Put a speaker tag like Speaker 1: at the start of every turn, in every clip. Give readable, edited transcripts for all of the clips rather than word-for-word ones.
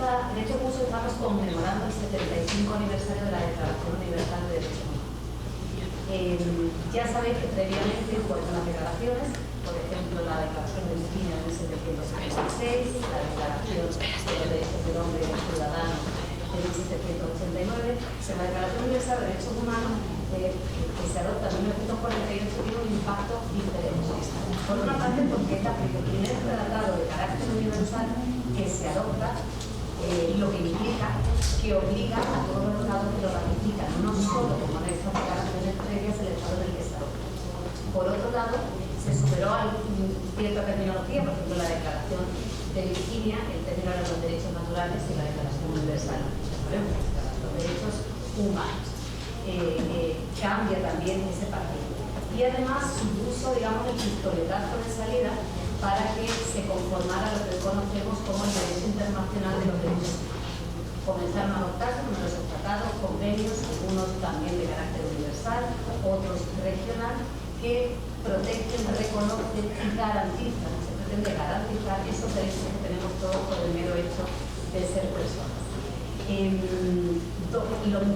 Speaker 1: Derechos Humanos estamos conmemorando el 75 aniversario de la Declaración Universal de Derechos Humanos. Ya sabéis que previamente hubo algunas declaraciones, por ejemplo la Declaración de Virginia de 1776, la Declaración de los Derechos del Hombre y del Ciudadano de 1789, la Declaración Universal de Derechos Humanos que se adopta en 1948 tiene un impacto diferente. Por una parte porque es el primer tratado de carácter universal que se adopta, lo que implica que obliga a todos los estados que lo ratifican, no solo como en estas declaraciones previas el estado del que se adopta. Por otro lado, se superó cierta terminología, por ejemplo la Declaración de Virginia, el término de los derechos naturales y la Declaración Universal, los derechos humanos. Cambia también ese partido. Y además supuso, digamos, el pistoletazo de salida para que se conformara lo que conocemos como el derecho internacional de los derechos humanos. Comenzaron a adoptarse numerosos tratados, convenios, algunos también de carácter universal, otros regional, que protegen, reconocen y garantizan, se pretende garantizar esos derechos que tenemos todos por el mero hecho de ser personas.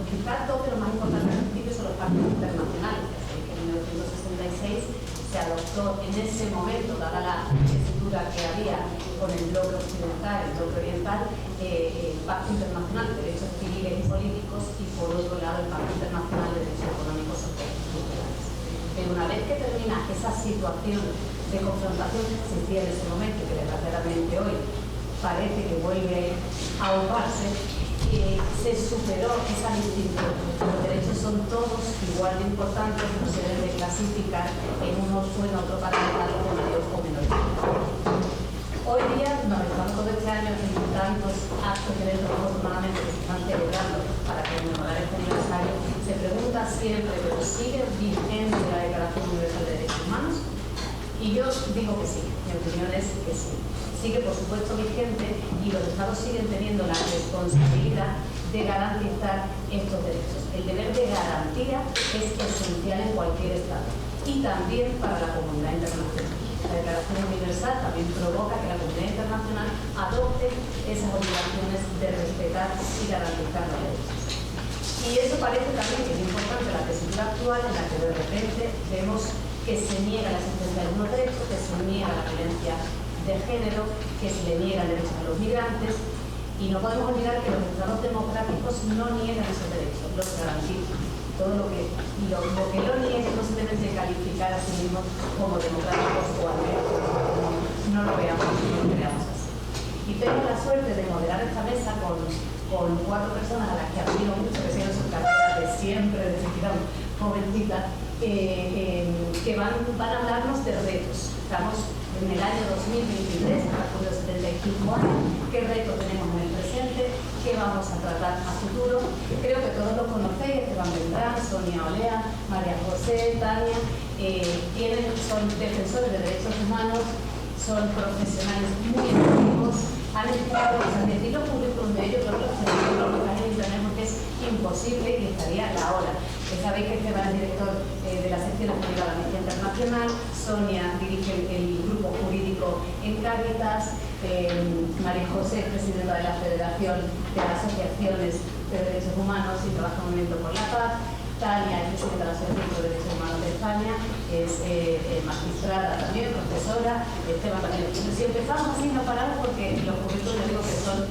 Speaker 1: Quizás dos de los más importantes principios son los pactos internacionales. Que en 1966 se adoptó en ese momento, dada la tesitura que había con el bloque occidental, el bloque oriental, el Pacto Internacional de Derechos Civiles y Políticos y, por otro lado, el Pacto Internacional de Derechos Económicos, Sociales y Culturales. Pero una vez que termina esa situación de confrontación que existía en ese momento y que desgraciadamente hoy parece que vuelve a ahogarse, se superó esa distinción. Los derechos son todos igual de importantes, no se deben de clasificar en uno o en otro para dejarlo con mayor o menor. Hoy día, nos estamos todo este año en tantos actos y eventos afortunadamente que se están celebrando para conmemorar este aniversario, se pregunta siempre, ¿pero sigue vigente la Declaración Universal de Derechos Humanos? Y yo digo que sí, mi opinión es que sí. Sigue, por supuesto, vigente y los estados siguen teniendo la responsabilidad de garantizar estos derechos. El deber de garantía es esencial en cualquier estado y también para la comunidad internacional. La Declaración Universal también provoca que la comunidad internacional adopte esas obligaciones de respetar y garantizar los derechos. Y eso parece también que es importante la tesitura actual en la que de repente vemos que se niega la existencia de algunos derechos, que se niega la violencia de género, que se le niegan derechos a los migrantes, y no podemos olvidar que los estados democráticos no niegan esos derechos, los garantizan. Todo lo que lo niegue no se deben de calificar a sí mismos como democráticos o al menos no lo veamos, no lo creamos así. Y tengo la suerte de moderar esta mesa con 4 personas a las que admiro mucho, que siguen sus carreras de siempre, desde que eran jovencitas, que van a hablarnos de retos. Estamos en el año 2023, a los 75 años, qué retos tenemos en el presente, qué vamos a tratar a futuro. Creo que todos los conocéis, Esteban Beltrán, Sonia Olea, María José, Tania, son defensores de derechos humanos, son profesionales muy activos, han estado, decir los currículos de ellos, pero los en internet porque es imposible y estaría la hora. Sabéis que Esteban es director de la sección española de la Amnistía Internacional, Sonia dirige el grupo jurídico en Cáritas, María José es presidenta de la Federación de Asociaciones de Derechos Humanos y trabaja en Movimiento por la Paz, Tania es presidenta de la Asociación de Derechos Humanos de España, es magistrada también, profesora, Esteban también. Si empezamos así no paramos porque los currículos les digo que son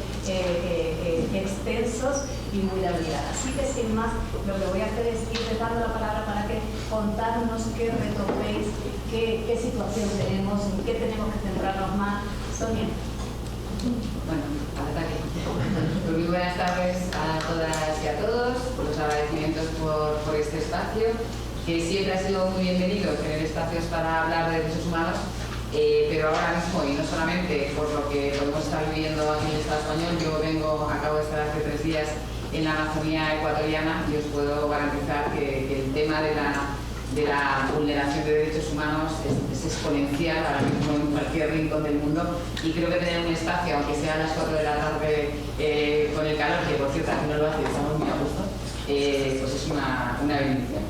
Speaker 1: extensos y muy de habilidad. Así que sin más, lo que voy a hacer es ir dando la palabra para que contarnos qué retos veis, qué situación tenemos, en qué tenemos que centrarnos más. Sonia.
Speaker 2: Bueno, al ataque. Muy buenas tardes a todas y a todos, por los agradecimientos por este espacio, que siempre ha sido muy bienvenido tener espacios para hablar de derechos humanos, pero ahora mismo, y no solamente por lo que podemos estar viviendo aquí en el Estado español, yo acabo de estar hace 3 días en la Amazonía ecuatoriana y os puedo garantizar que el tema de la vulneración de derechos humanos es exponencial ahora mismo en cualquier rincón del mundo, y creo que tener un espacio, aunque sea a las 4 de la tarde con el calor, que por cierto aquí no lo hace, estamos muy a gusto, pues es una bendición.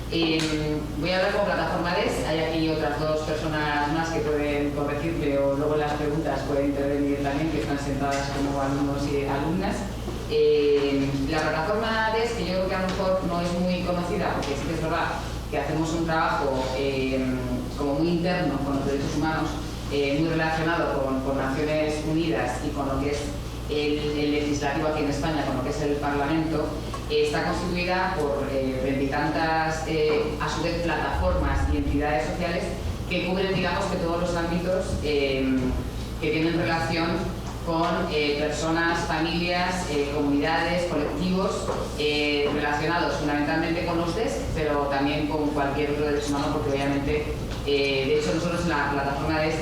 Speaker 2: Voy a hablar como plataforma DES, hay aquí otras 2 personas más que pueden corregirme o luego en las preguntas pueden intervenir también, que están sentadas como alumnos y alumnas. La plataforma DES, que yo creo que a lo mejor no es muy conocida, porque sí que es verdad que hacemos un trabajo como muy interno con los derechos humanos, muy relacionado con Naciones Unidas y con lo que es el legislativo aquí en España, con lo que es el Parlamento, está constituida por veintitantas, a su vez, plataformas y entidades sociales que cubren, digamos, que todos los ámbitos que tienen relación con personas, familias, comunidades, colectivos relacionados fundamentalmente con los DES, pero también con cualquier otro derecho humano, porque obviamente, de hecho, nosotros en la plataforma DES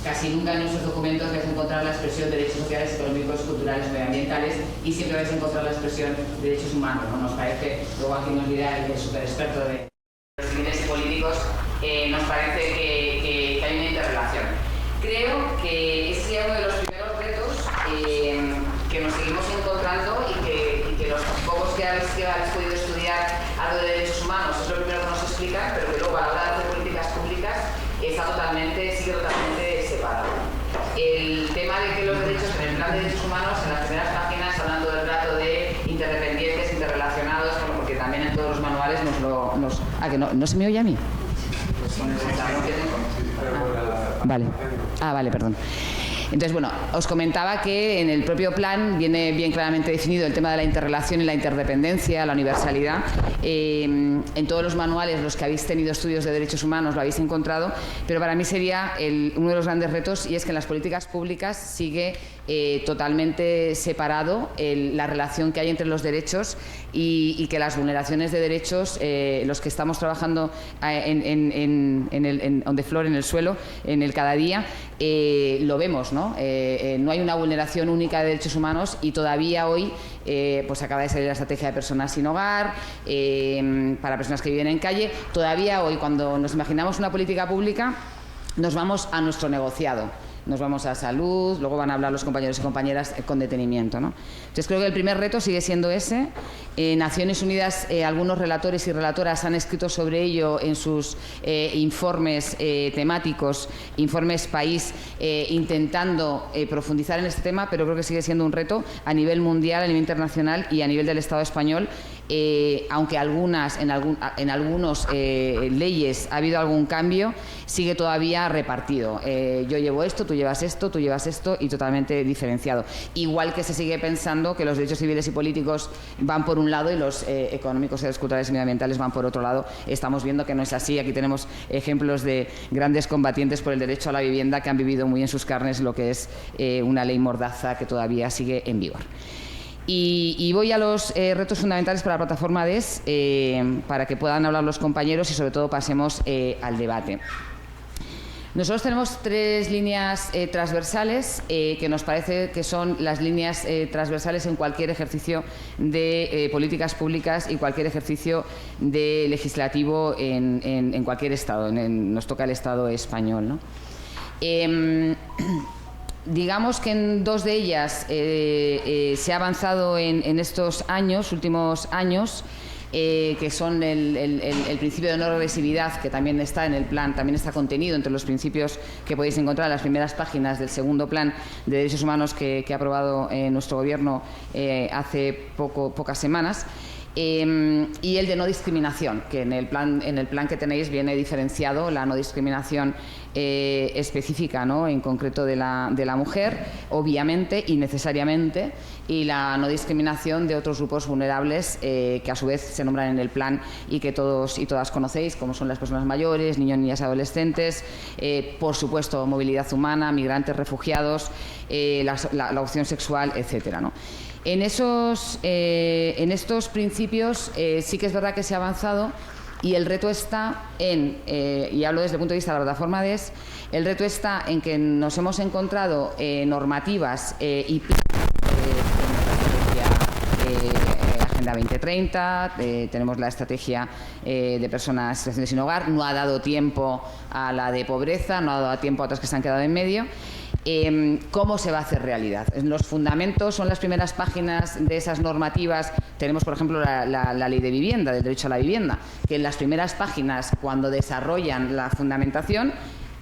Speaker 2: casi nunca en nuestros documentos vais a encontrar la expresión de derechos sociales, económicos, culturales, medioambientales, y siempre vais a encontrar la expresión de derechos humanos, ¿no? Nos parece, luego aquí nos dirá el super experto de los civiles y políticos, nos parece que hay una interrelación. Creo que ese es uno de los primeros retos que nos seguimos encontrando y que los pocos que habéis podido estudiar algo de derechos humanos es lo primero que nos explican, pero que luego a la hora de hacer políticas públicas sigue totalmente separado. El tema de que los derechos, en el plan de derechos humanos, en las primeras páginas, hablando del trato de interdependientes, interrelacionados, bueno, porque también en todos los manuales que no se me oye a mí. Pues con el sentador que tengo. Vale. Vale, perdón. Entonces, bueno, os comentaba que en el propio plan viene bien claramente definido el tema de la interrelación y la interdependencia, la universalidad. En todos los manuales, los que habéis tenido estudios de derechos humanos, lo habéis encontrado, pero para mí sería uno de los grandes retos, y es que en las políticas públicas sigue totalmente separado la relación que hay entre los derechos y que las vulneraciones de derechos, los que estamos trabajando on the floor, en el suelo, en el cada día, lo vemos, ¿no? No hay una vulneración única de derechos humanos, y todavía hoy pues acaba de salir la estrategia de personas sin hogar, para personas que viven en calle. Todavía hoy, cuando nos imaginamos una política pública, nos vamos a nuestro negociado. Nos vamos a salud, luego van a hablar los compañeros y compañeras con detenimiento, ¿no? Entonces creo que el primer reto sigue siendo ese. Naciones Unidas, algunos relatores y relatoras han escrito sobre ello en sus informes temáticos, informes país, intentando profundizar en este tema, pero creo que sigue siendo un reto a nivel mundial, a nivel internacional y a nivel del Estado español. Aunque en algunos leyes ha habido algún cambio, sigue todavía repartido. Yo llevo esto, tú llevas esto, y totalmente diferenciado. Igual que se sigue pensando que los derechos civiles y políticos van por un lado y los económicos, culturales y medioambientales van por otro lado. Estamos viendo que no es así. Aquí tenemos ejemplos de grandes combatientes por el derecho a la vivienda que han vivido muy en sus carnes lo que es una ley mordaza que todavía sigue en vigor. Y voy a los retos fundamentales para la plataforma DES, para que puedan hablar los compañeros y sobre todo pasemos al debate. Nosotros tenemos tres líneas transversales que nos parece que son las líneas transversales en cualquier ejercicio de políticas públicas y cualquier ejercicio de legislativo en cualquier Estado. Nos toca el Estado español, ¿no? Digamos que en dos de ellas se ha avanzado en estos últimos años, que son el principio de no regresividad, que también está en el plan, también está contenido entre los principios que podéis encontrar en las primeras páginas del segundo plan de derechos humanos que ha aprobado nuestro Gobierno hace pocas semanas. Y el de no discriminación, que en el plan que tenéis viene diferenciado la no discriminación específica, ¿no? En concreto de la mujer, obviamente y necesariamente, y la no discriminación de otros grupos vulnerables que a su vez se nombran en el plan y que todos y todas conocéis, como son las personas mayores, niños, niñas y adolescentes, por supuesto movilidad humana, migrantes, refugiados, la opción sexual, etcétera, ¿no? En estos principios sí que es verdad que se ha avanzado, y el reto está y hablo desde el punto de vista de la plataforma DES, el reto está en que nos hemos encontrado normativas y Agenda 2030, tenemos la estrategia de personas en situación de sin hogar, no ha dado tiempo a la de pobreza, no ha dado tiempo a otras que se han quedado en medio. ¿Cómo se va a hacer realidad? Los fundamentos son las primeras páginas de esas normativas. Tenemos, por ejemplo, la ley de vivienda, del derecho a la vivienda, que en las primeras páginas, cuando desarrollan la fundamentación,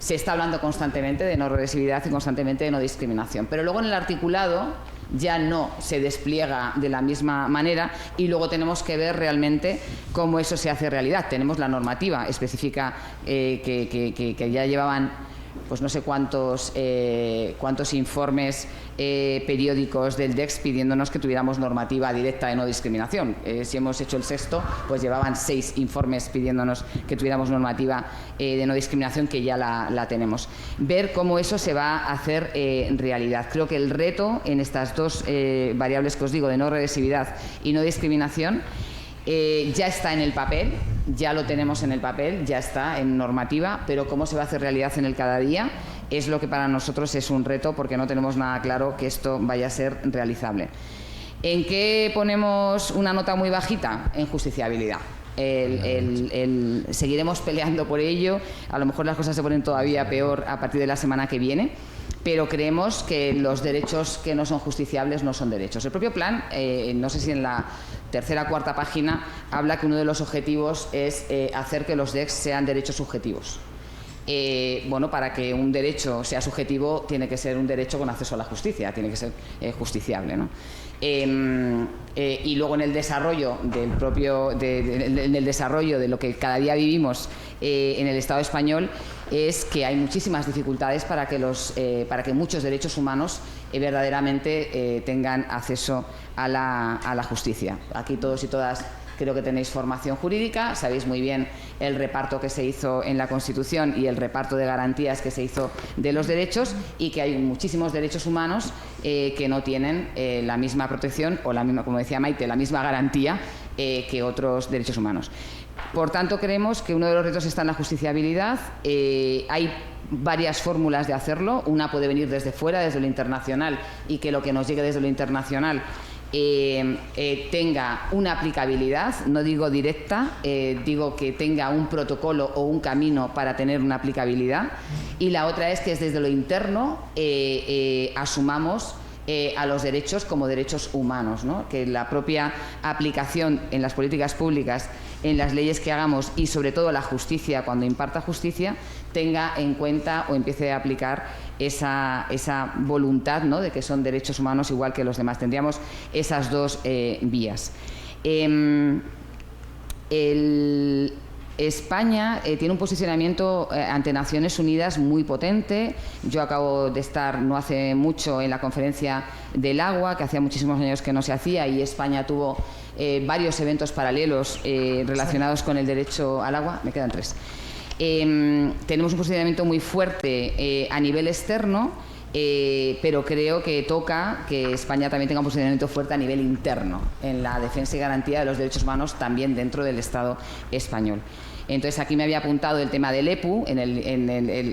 Speaker 3: se está hablando constantemente de no regresividad y constantemente de no discriminación. Pero luego en el articulado ya no se despliega de la misma manera y luego tenemos que ver realmente cómo eso se hace realidad. Tenemos la normativa específica que ya llevaban pues no sé cuántos informes periódicos del DEX pidiéndonos que tuviéramos normativa directa de no discriminación. Si hemos hecho el sexto, pues llevaban 6 informes pidiéndonos que tuviéramos normativa de no discriminación, que ya la tenemos. Ver cómo eso se va a hacer realidad. Creo que el reto en estas dos variables que os digo, de no regresividad y no discriminación, ya está en el papel, ya lo tenemos en el papel, ya está en normativa, pero cómo se va a hacer realidad en el cada día es lo que para nosotros es un reto, porque no tenemos nada claro que esto vaya a ser realizable. ¿En qué ponemos una nota muy bajita? En justiciabilidad. Seguiremos peleando por ello, a lo mejor las cosas se ponen todavía peor a partir de la semana que viene, pero creemos que los derechos que no son justiciables no son derechos. El propio plan, no sé si en la tercera o cuarta página, habla que uno de los objetivos es hacer que los DECs sean derechos subjetivos. Bueno, para que un derecho sea subjetivo tiene que ser un derecho con acceso a la justicia, tiene que ser justiciable, ¿no? Y luego en el desarrollo en el desarrollo de lo que cada día vivimos en el Estado español, es que hay muchísimas dificultades para que muchos derechos humanos verdaderamente tengan acceso a la justicia. Aquí todos y todas creo que tenéis formación jurídica, sabéis muy bien el reparto que se hizo en la Constitución y el reparto de garantías que se hizo de los derechos, y que hay muchísimos derechos humanos que no tienen la misma protección o la misma, como decía Maite, la misma garantía que otros derechos humanos. Por tanto, creemos que uno de los retos está en la justiciabilidad. Hay varias fórmulas de hacerlo. Una puede venir desde fuera, desde lo internacional, y que lo que nos llegue desde lo internacional tenga una aplicabilidad, no digo directa, digo que tenga un protocolo o un camino para tener una aplicabilidad. Y la otra es que desde lo interno asumamos a los derechos como derechos humanos, ¿no? Que la propia aplicación en las políticas públicas, en las leyes que hagamos, y sobre todo la justicia, cuando imparta justicia, tenga en cuenta o empiece a aplicar esa voluntad, ¿no?, de que son derechos humanos igual que los demás. Tendríamos esas dos vías. España tiene un posicionamiento ante Naciones Unidas muy potente. Yo acabo de estar no hace mucho en la conferencia del agua, que hacía muchísimos años que no se hacía, y España tuvo varios eventos paralelos relacionados con el derecho al agua. Me quedan 3. Tenemos un posicionamiento muy fuerte a nivel externo, pero creo que toca que España también tenga un posicionamiento fuerte a nivel interno en la defensa y garantía de los derechos humanos también dentro del Estado español. Entonces, aquí me había apuntado el tema del EPU.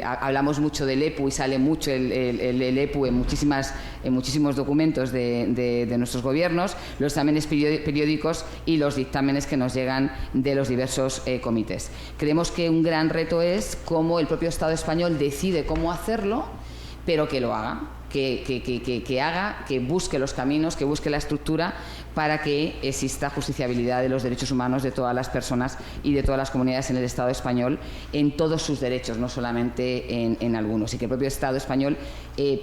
Speaker 3: Hablamos mucho del EPU y sale mucho el EPU en muchísimos documentos de nuestros gobiernos, los exámenes periódicos y los dictámenes que nos llegan de los diversos comités. Creemos que un gran reto es cómo el propio Estado español decide cómo hacerlo, pero que lo haga, que busque los caminos, que busque la estructura para que exista justiciabilidad de los derechos humanos de todas las personas y de todas las comunidades en el Estado español, en todos sus derechos, no solamente en algunos, y que el propio Estado español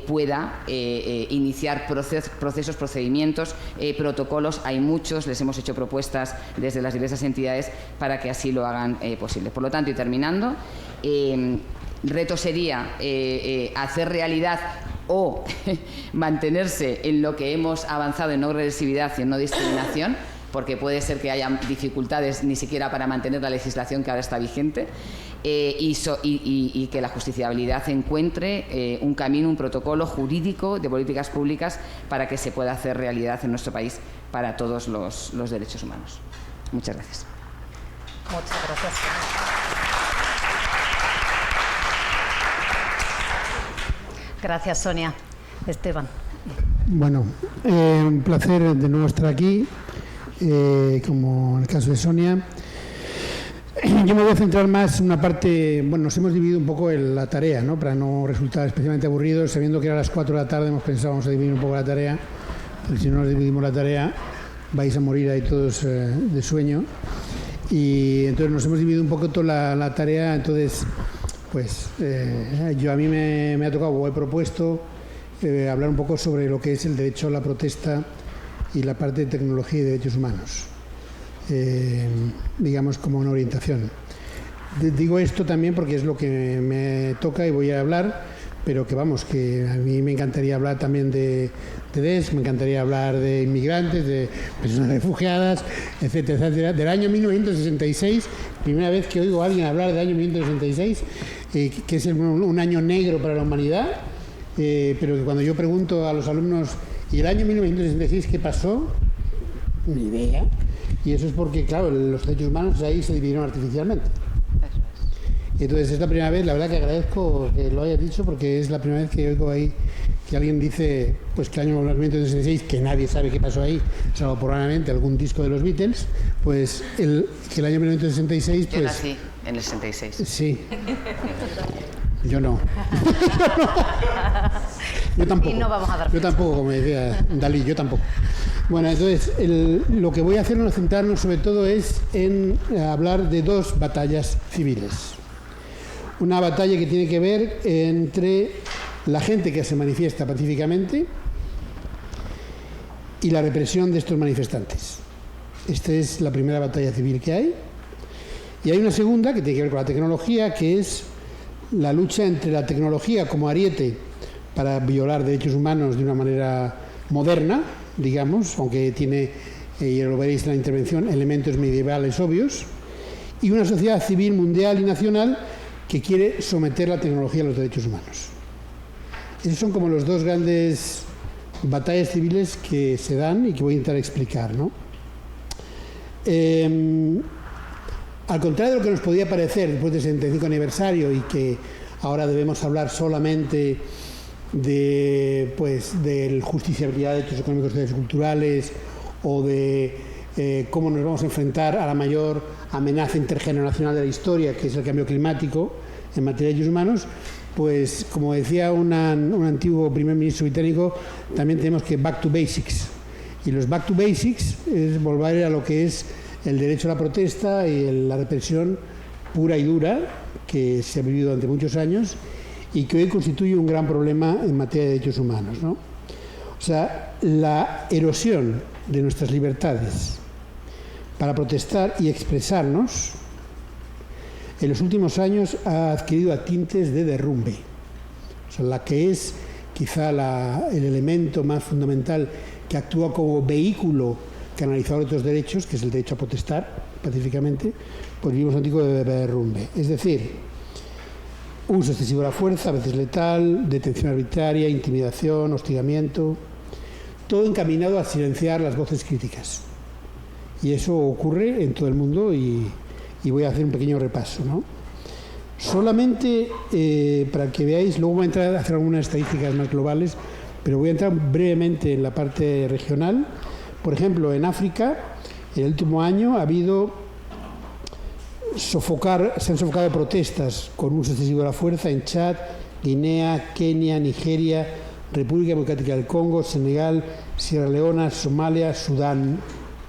Speaker 3: pueda iniciar procesos, procedimientos, protocolos. Hay muchos, les hemos hecho propuestas desde las diversas entidades para que así lo hagan posible. Por lo tanto, y terminando, reto sería hacer realidad o mantenerse en lo que hemos avanzado en no regresividad y en no discriminación, porque puede ser que haya dificultades ni siquiera para mantener la legislación que ahora está vigente, y que la justiciabilidad encuentre un camino, un protocolo jurídico de políticas públicas para que se pueda hacer realidad en nuestro país para todos los derechos humanos. Muchas gracias.
Speaker 4: Muchas gracias. Gracias, Sonia. Esteban.
Speaker 5: Bueno, un placer de nuevo estar aquí, como en el caso de Sonia. Yo me voy a centrar más en una parte. Bueno, nos hemos dividido un poco la tarea, ¿no?, para no resultar especialmente aburridos. Sabiendo que era a las 4 de la tarde, hemos pensado vamos a dividir un poco la tarea, porque si no nos dividimos la tarea vais a morir ahí todos de sueño. Y entonces nos hemos dividido un poco toda la tarea. Entonces, pues a mí me ha tocado, o he propuesto, hablar un poco sobre lo que es el derecho a la protesta y la parte de tecnología y derechos humanos, digamos como una orientación. Digo esto también porque es lo que me toca y voy a hablar, pero que vamos, que a mí me encantaría hablar también de DES, me encantaría hablar de inmigrantes, de personas refugiadas, etcétera, etcétera. Del año 1966, primera vez que oigo a alguien hablar del año 1966, que es un año negro para la humanidad, pero que cuando yo pregunto a los alumnos, ¿y el año 1966 qué pasó? Ni idea. Y eso es porque, claro, los derechos humanos ahí se dividieron artificialmente. Entonces es la primera vez, la verdad que agradezco que lo hayas dicho, porque es la primera vez que oigo ahí que alguien dice pues que el año 1966, que nadie sabe qué pasó ahí, salvo probablemente algún disco de los Beatles, pues que el año 1966...
Speaker 3: Yo nací en el 66.
Speaker 5: Sí. Yo no. Yo tampoco.
Speaker 4: Y no vamos a dar
Speaker 5: Yo tampoco, como decía Dalí, yo tampoco. Bueno, entonces lo que voy a hacer, centrarnos sobre todo es en hablar de dos batallas civiles. Una batalla que tiene que ver entre la gente que se manifiesta pacíficamente y la represión de estos manifestantes. Esta es la primera batalla civil que hay. Y hay una segunda que tiene que ver con la tecnología, que es la lucha entre la tecnología como ariete para violar derechos humanos de una manera moderna, digamos, aunque tiene, y lo veréis en la intervención, elementos medievales obvios, y una sociedad civil mundial y nacional que quiere someter la tecnología a los derechos humanos. Esos son como los dos grandes batallas civiles que se dan y que voy a intentar explicar, ¿no? Al contrario de lo que nos podía parecer después del 75 aniversario y que ahora debemos hablar solamente de justiciabilidad de derechos económicos y derechos culturales o de cómo nos vamos a enfrentar a la mayor amenaza intergeneracional de la historia, que es el cambio climático en materia de derechos humanos, pues como decía un antiguo primer ministro británico, también tenemos que back to basics. Y los back to basics es volver a lo que es el derecho a la protesta y la represión pura y dura que se ha vivido durante muchos años y que hoy constituye un gran problema en materia de derechos humanos, ¿no? O sea, la erosión de nuestras libertades para protestar y expresarnos en los últimos años ha adquirido tintes de derrumbe. O sea, la que es quizá el elemento más fundamental que actúa como vehículo canalizador de otros derechos, que es el derecho a protestar pacíficamente, pues vivimos un tipo de derrumbe. Es decir, uso excesivo de la fuerza, a veces letal, detención arbitraria, intimidación, hostigamiento, todo encaminado a silenciar las voces críticas. Y eso ocurre en todo el mundo y voy a hacer un pequeño repaso, ¿no? Solamente para que veáis, luego voy a entrar a hacer algunas estadísticas más globales, pero voy a entrar brevemente en la parte regional. Por ejemplo, en África, en el último año ha habido se han sofocado protestas con uso excesivo de la fuerza en Chad, Guinea, Kenia, Nigeria, República Democrática del Congo, Senegal, Sierra Leona, Somalia, Sudán,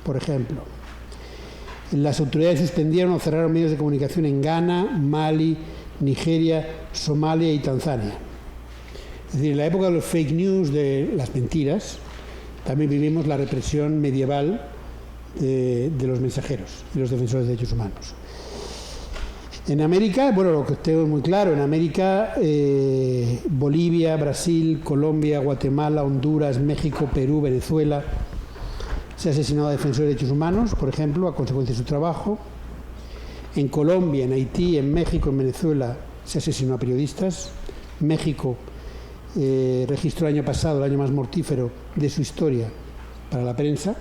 Speaker 5: por ejemplo. Las autoridades suspendieron o cerraron medios de comunicación en Ghana, Mali, Nigeria, Somalia y Tanzania. Es decir, en la época de los fake news, de las mentiras, también vivimos la represión medieval de los mensajeros y los defensores de derechos humanos. En América, bueno, lo que tengo es muy claro, en América, Bolivia, Brasil, Colombia, Guatemala, Honduras, México, Perú, Venezuela, se ha asesinado a defensores de derechos humanos, por ejemplo, a consecuencia de su trabajo. En Colombia, en Haití, en México, en Venezuela, se asesinó a periodistas. México registró el año pasado, el año más mortífero de su historia para la prensa,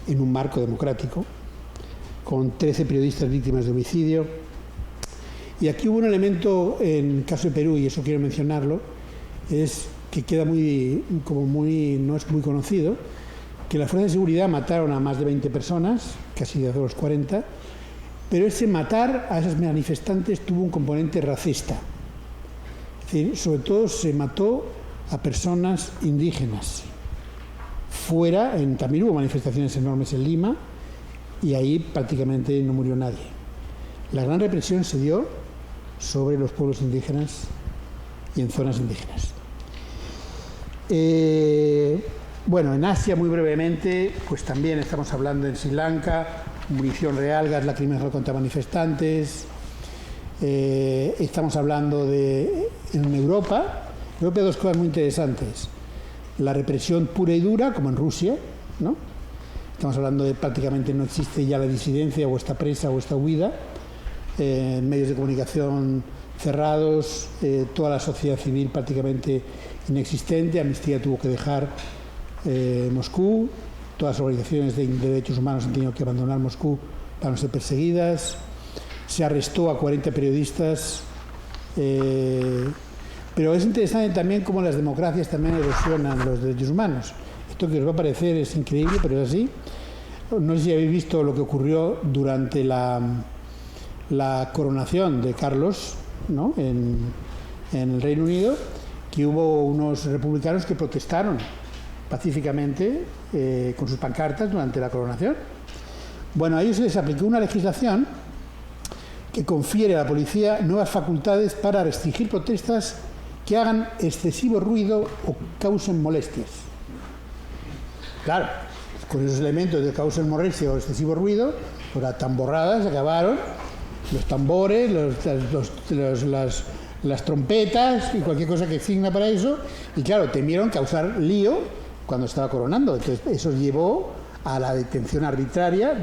Speaker 5: en un marco democrático, con 13 periodistas víctimas de homicidio. Y aquí hubo un elemento en el caso de Perú, y eso quiero mencionarlo, es que queda no es muy conocido, que las fuerzas de seguridad mataron a más de 20 personas, casi de los 40, pero ese matar a esos manifestantes tuvo un componente racista. Es decir, sobre todo se mató a personas indígenas. También hubo manifestaciones enormes en Lima y ahí prácticamente no murió nadie. La gran represión se dio sobre los pueblos indígenas y en zonas indígenas. Bueno, en Asia, muy brevemente, pues también estamos hablando en Sri Lanka, munición real, gas lacrimógeno contra manifestantes. Estamos hablando en Europa dos cosas muy interesantes. La represión pura y dura, como en Rusia, ¿no? Estamos hablando de prácticamente no existe ya la disidencia o esta presa o esta huida. Medios de comunicación cerrados, toda la sociedad civil prácticamente inexistente. Amnistía tuvo que dejar Moscú, todas las organizaciones de derechos humanos han tenido que abandonar Moscú para no ser perseguidas. Se arrestó a 40 periodistas. Pero es interesante también cómo las democracias también erosionan los derechos humanos. Esto que os va a parecer es increíble, pero es así. No sé si habéis visto lo que ocurrió durante la coronación de Carlos, ¿no? en el Reino Unido, que hubo unos republicanos que protestaron pacíficamente con sus pancartas durante la coronación. Bueno, a ellos se les aplicó una legislación que confiere a la policía nuevas facultades para restringir protestas que hagan excesivo ruido o causen molestias. Claro, con esos elementos de causen molestia o excesivo ruido, pues las tamborradas acabaron, los tambores, las trompetas y cualquier cosa que signa para eso, y claro, temieron causar lío cuando estaba coronando. Entonces eso llevó a la detención arbitraria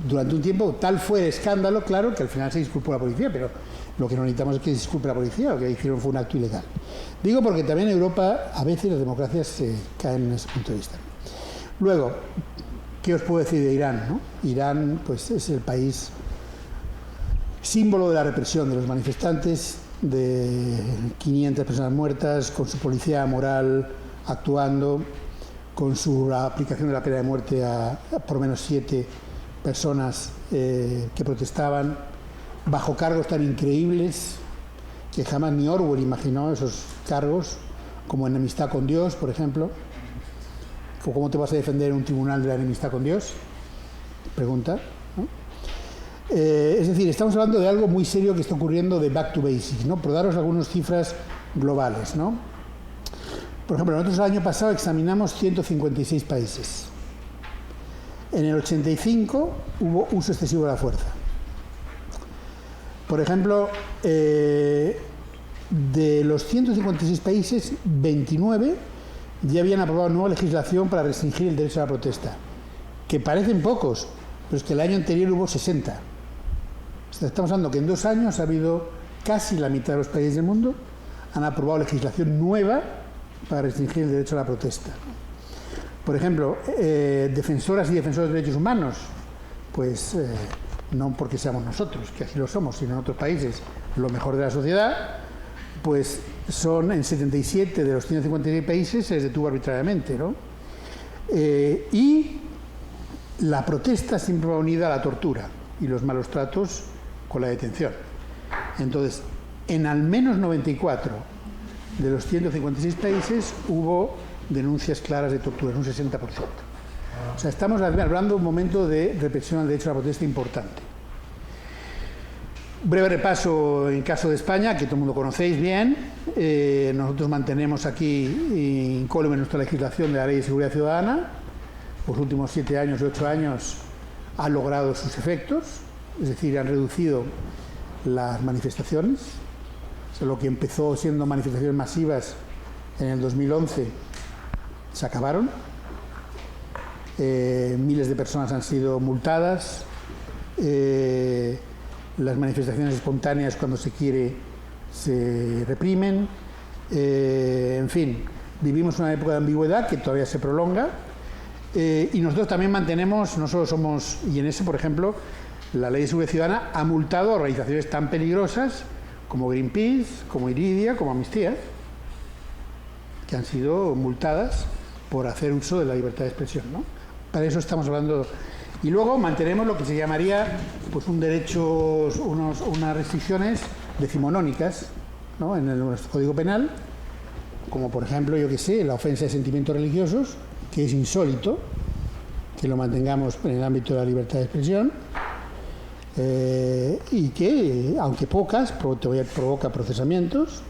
Speaker 5: durante un tiempo. Tal fue el escándalo, claro, que al final se disculpó la policía, pero lo que no necesitamos es que se disculpe la policía, lo que hicieron fue un acto ilegal. Digo porque también en Europa a veces las democracias se caen en ese punto de vista. Luego, ¿qué os puedo decir de Irán, no? Irán, pues, es el país símbolo de la represión de los manifestantes, de 500 personas muertas, con su policía moral actuando, con la aplicación de la pena de muerte a por lo menos 7 personas que protestaban, bajo cargos tan increíbles que jamás ni Orwell imaginó esos cargos, como enemistad con Dios, por ejemplo. ¿Cómo te vas a defender en un tribunal de la enemistad con Dios? Pregunta, ¿no? Es decir, estamos hablando de algo muy serio que está ocurriendo de back to basics, ¿no? Por daros algunas cifras globales, ¿no? Por ejemplo, nosotros el año pasado examinamos 156 países. En el 85 hubo uso excesivo de la fuerza. Por ejemplo, de los 156 países, 29 ya habían aprobado nueva legislación para restringir el derecho a la protesta, que parecen pocos, pero es que el año anterior hubo 60. O sea, estamos hablando que en 2 años ha habido casi la mitad de los países del mundo han aprobado legislación nueva para restringir el derecho a la protesta. Por ejemplo, defensoras y defensores de derechos humanos, pues no porque seamos nosotros, que así lo somos, sino en otros países, lo mejor de la sociedad, pues son en 77 de los 156 países se les detuvo arbitrariamente, ¿no? Y la protesta siempre va unida a la tortura y los malos tratos con la detención. Entonces, en al menos 94 de los 156 países hubo denuncias claras de tortura, un 60%. O sea, estamos hablando de un momento de represión al derecho a la protesta importante. Breve repaso en caso de España, que todo el mundo conocéis bien. Nosotros mantenemos aquí incólume nuestra legislación de la Ley de Seguridad Ciudadana. Los últimos 7 años y 8 años ha logrado sus efectos, es decir, han reducido las manifestaciones. O sea, lo que empezó siendo manifestaciones masivas en el 2011 se acabaron. Miles de personas han sido multadas. Las manifestaciones espontáneas, cuando se quiere, se reprimen. En fin, vivimos una época de ambigüedad que todavía se prolonga. Y nosotros también mantenemos, no solo somos, y en ese, por ejemplo, la Ley de Seguridad Ciudadana ha multado a organizaciones tan peligrosas como Greenpeace, como Iridia, como Amnistía, que han sido multadas por hacer uso de la libertad de expresión, ¿no? Para eso estamos hablando. Y luego mantenemos lo que se llamaría pues un derecho, unas restricciones decimonónicas, ¿no? En nuestro Código Penal, como por ejemplo, yo que sé, la ofensa de sentimientos religiosos, que es insólito que lo mantengamos en el ámbito de la libertad de expresión. y que, aunque pocas, provoca procesamientos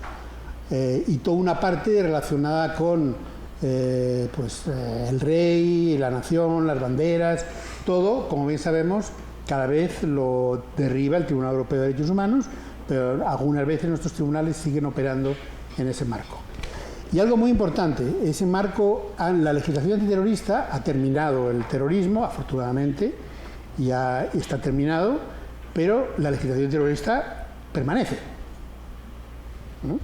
Speaker 5: y toda una parte relacionada con el rey, la nación, las banderas, todo, como bien sabemos, cada vez lo derriba el Tribunal Europeo de Derechos Humanos, pero algunas veces nuestros tribunales siguen operando en ese marco. Y algo muy importante, ese marco, la legislación antiterrorista ha terminado el terrorismo, afortunadamente, ya está terminado, pero la legislación terrorista permanece, ¿no?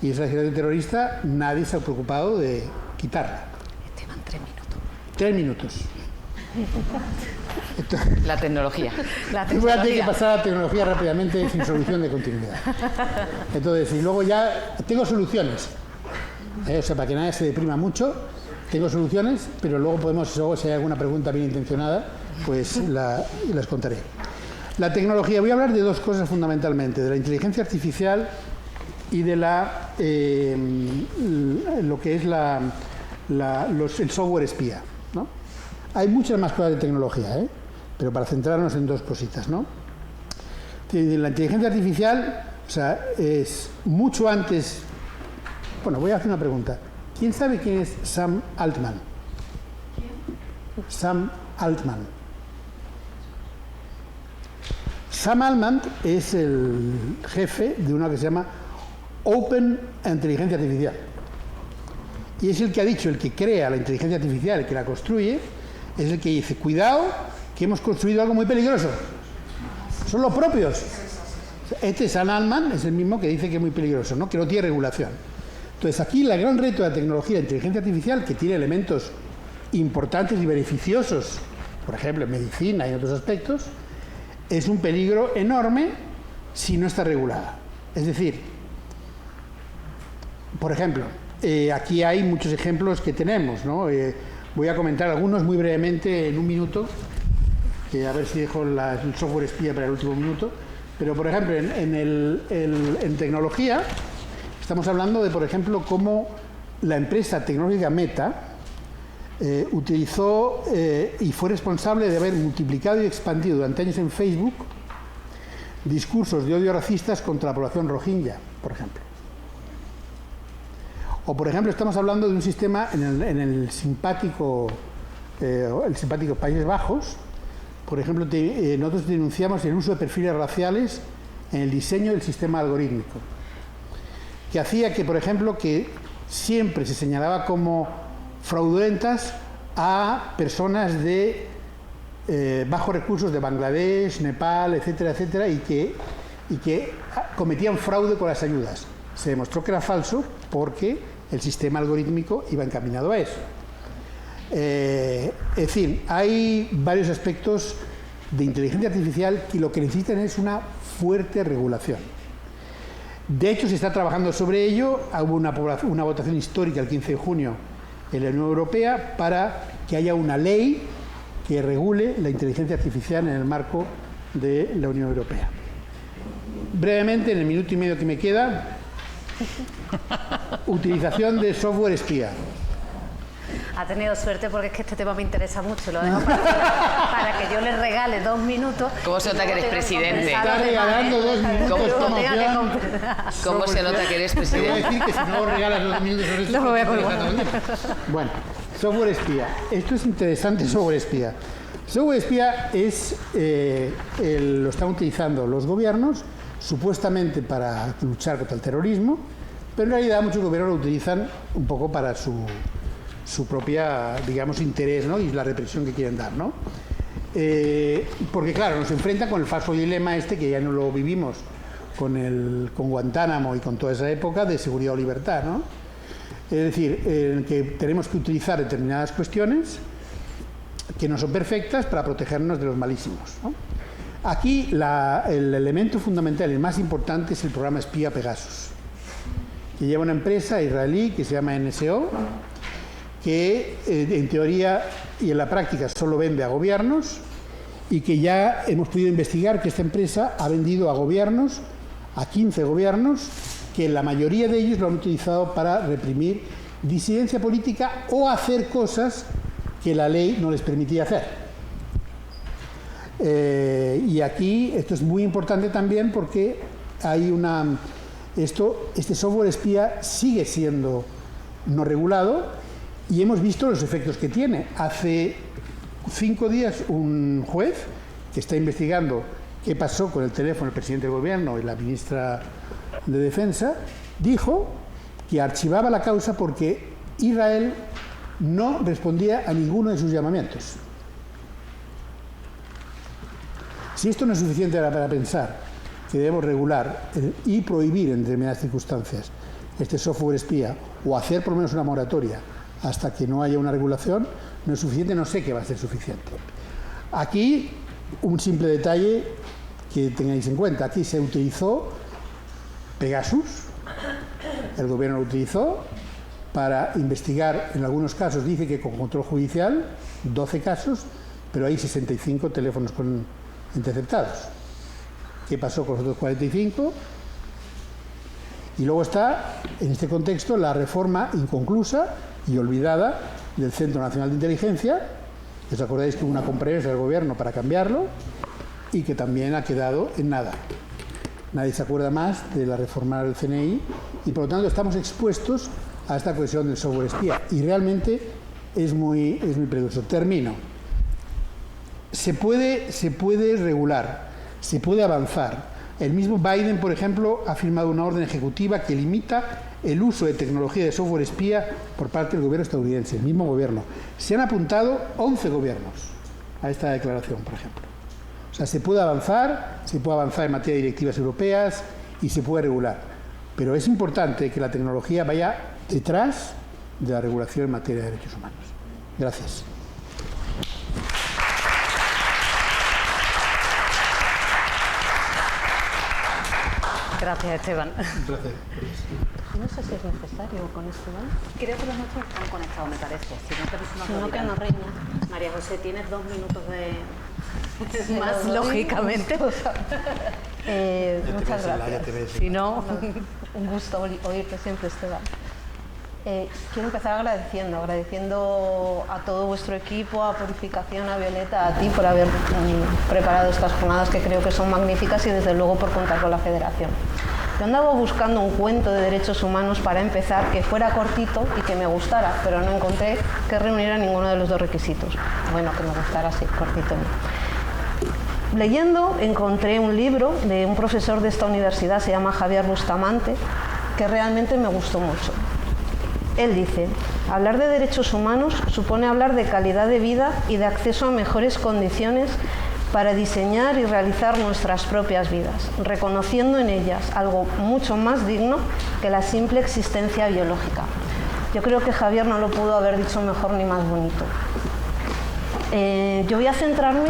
Speaker 5: Y esa legislación terrorista nadie se ha preocupado de quitarla.
Speaker 4: Esteban, 3 minutos.
Speaker 5: 3 minutos.
Speaker 3: La tecnología.
Speaker 5: Voy a tener que pasar a la tecnología rápidamente sin solución de continuidad. Entonces, y luego ya tengo soluciones. O sea, para que nadie se deprima mucho, tengo soluciones, pero luego si hay alguna pregunta bien intencionada, pues las contaré. La tecnología, voy a hablar de dos cosas fundamentalmente, de la inteligencia artificial y de lo que es el software espía, ¿no? Hay muchas más cosas de tecnología, pero para centrarnos en dos cositas, ¿no? La inteligencia artificial, o sea, es mucho antes. Bueno, voy a hacer una pregunta. ¿Quién sabe quién es Sam Altman? ¿Quién? Sam Altman. Sam Altman es el jefe de una que se llama Open Inteligencia Artificial. Y es el que ha dicho, el que crea la inteligencia artificial, el que la construye, es el que dice, cuidado, que hemos construido algo muy peligroso. Son los propios. Este Sam Altman es el mismo que dice que es muy peligroso, ¿no? Que no tiene regulación. Entonces, aquí el gran reto de la tecnología de inteligencia artificial, que tiene elementos importantes y beneficiosos, por ejemplo, en medicina y en otros aspectos, es un peligro enorme si no está regulada. Es decir, por ejemplo, aquí hay muchos ejemplos que tenemos, ¿no? Voy a comentar algunos muy brevemente en un minuto, que a ver si dejo el software espía para el último minuto. Pero, por ejemplo, en tecnología, estamos hablando de, por ejemplo, cómo la empresa tecnológica Meta utilizó y fue responsable de haber multiplicado y expandido durante años en Facebook discursos de odio racistas contra la población rohingya, por ejemplo. O, por ejemplo, estamos hablando de un sistema en el simpático Países Bajos. Por ejemplo, nosotros denunciamos el uso de perfiles raciales en el diseño del sistema algorítmico, que hacía que, por ejemplo, que siempre se señalaba como fraudulentas a personas de bajos recursos de Bangladesh, Nepal, etcétera, etcétera, y que cometían fraude con las ayudas. Se demostró que era falso porque el sistema algorítmico iba encaminado a eso. Es decir, hay varios aspectos de inteligencia artificial que lo que necesitan es una fuerte regulación. De hecho, se está trabajando sobre ello. Hubo una votación histórica el 15 de junio en la Unión Europea para que haya una ley que regule la inteligencia artificial en el marco de la Unión Europea. Brevemente, en el minuto y medio que me queda, utilización de software espía.
Speaker 4: Ha tenido suerte porque es que este tema me interesa mucho. Lo dejo para que yo le regale 2 minutos.
Speaker 3: ¿Cómo se nota que eres presidente?
Speaker 5: Está regalando 2 minutos.
Speaker 3: ¿Cómo se nota que eres presidente?
Speaker 5: Te voy a decir que si no regalas 2 minutos sobre esto,
Speaker 4: no me voy a colgar.
Speaker 5: Bueno, software espía. Esto es interesante, software espía. Software espía es lo están utilizando los gobiernos supuestamente para luchar contra el terrorismo, pero en realidad muchos gobiernos lo utilizan un poco para su propia, digamos, interés, ¿no? Y la represión que quieren dar, ¿no? Porque, claro, nos enfrentan con el falso dilema que ya no lo vivimos con Guantánamo y con toda esa época de seguridad o libertad, ¿no? Es decir, en que tenemos que utilizar determinadas cuestiones que no son perfectas para protegernos de los malísimos, ¿no? Aquí el elemento fundamental y el más importante es el programa espía Pegasus, que lleva una empresa israelí que se llama NSO, que en teoría y en la práctica solo vende a gobiernos, y que ya hemos podido investigar que esta empresa ha vendido a gobiernos, a 15 gobiernos, que la mayoría de ellos lo han utilizado para reprimir disidencia política o hacer cosas que la ley no les permitía hacer. Y aquí esto es muy importante también porque hay este software espía sigue siendo no regulado y hemos visto los efectos que tiene. Hace 5 días un juez que está investigando qué pasó con el teléfono del presidente del gobierno y la ministra de Defensa dijo que archivaba la causa porque Israel no respondía a ninguno de sus llamamientos. Si esto no es suficiente para pensar que debemos regular y prohibir en determinadas circunstancias este software espía o hacer por lo menos una moratoria hasta que no haya una regulación, no es suficiente, no sé qué va a ser suficiente. Aquí un simple detalle que tengáis en cuenta. Aquí se utilizó Pegasus, el gobierno lo utilizó para investigar, en algunos casos dice que con control judicial, 12 casos, pero hay 65 teléfonos interceptados. ¿Qué pasó con los otros 45? Y luego está, en este contexto, la reforma inconclusa y olvidada del Centro Nacional de Inteligencia. ¿Os acordáis que hubo una comparecencia del gobierno para cambiarlo? Y que también ha quedado en nada. Nadie se acuerda más de la reforma del CNI y por lo tanto estamos expuestos a esta cuestión del software espía y realmente es muy peligroso. Termino. Se puede regular, se puede avanzar. El mismo Biden, por ejemplo, ha firmado una orden ejecutiva que limita el uso de tecnología de software espía por parte del gobierno estadounidense, el mismo gobierno. Se han apuntado 11 gobiernos a esta declaración, por ejemplo. O sea, se puede avanzar en materia de directivas europeas y se puede regular. Pero es importante que la tecnología vaya detrás de la regulación en materia de derechos humanos. Gracias.
Speaker 4: Gracias, Esteban.
Speaker 5: Gracias.
Speaker 4: No sé si es necesario con Esteban.
Speaker 6: Creo que los nuestros están conectados, me parece.
Speaker 4: Si no, que nos reña.
Speaker 6: María José, tienes 2 minutos de...
Speaker 4: Más lógicamente. Muchas gracias. Si no, un gusto oírte siempre, Esteban. Quiero empezar agradeciendo a todo vuestro equipo, a Purificación, a Violeta, a ti por haber preparado estas jornadas que creo que son magníficas y desde luego por contar con la Federación. Yo andaba buscando un cuento de derechos humanos para empezar que fuera cortito y que me gustara, pero no encontré que reuniera ninguno de los 2 requisitos. Bueno, que me gustara así, cortito. Leyendo encontré un libro de un profesor de esta universidad, se llama Javier Bustamante, que realmente me gustó mucho. Él dice, hablar de derechos humanos supone hablar de calidad de vida y de acceso a mejores condiciones para diseñar y realizar nuestras propias vidas, reconociendo en ellas algo mucho más digno que la simple existencia biológica. Yo creo que Javier no lo pudo haber dicho mejor ni más bonito. Yo voy a centrarme,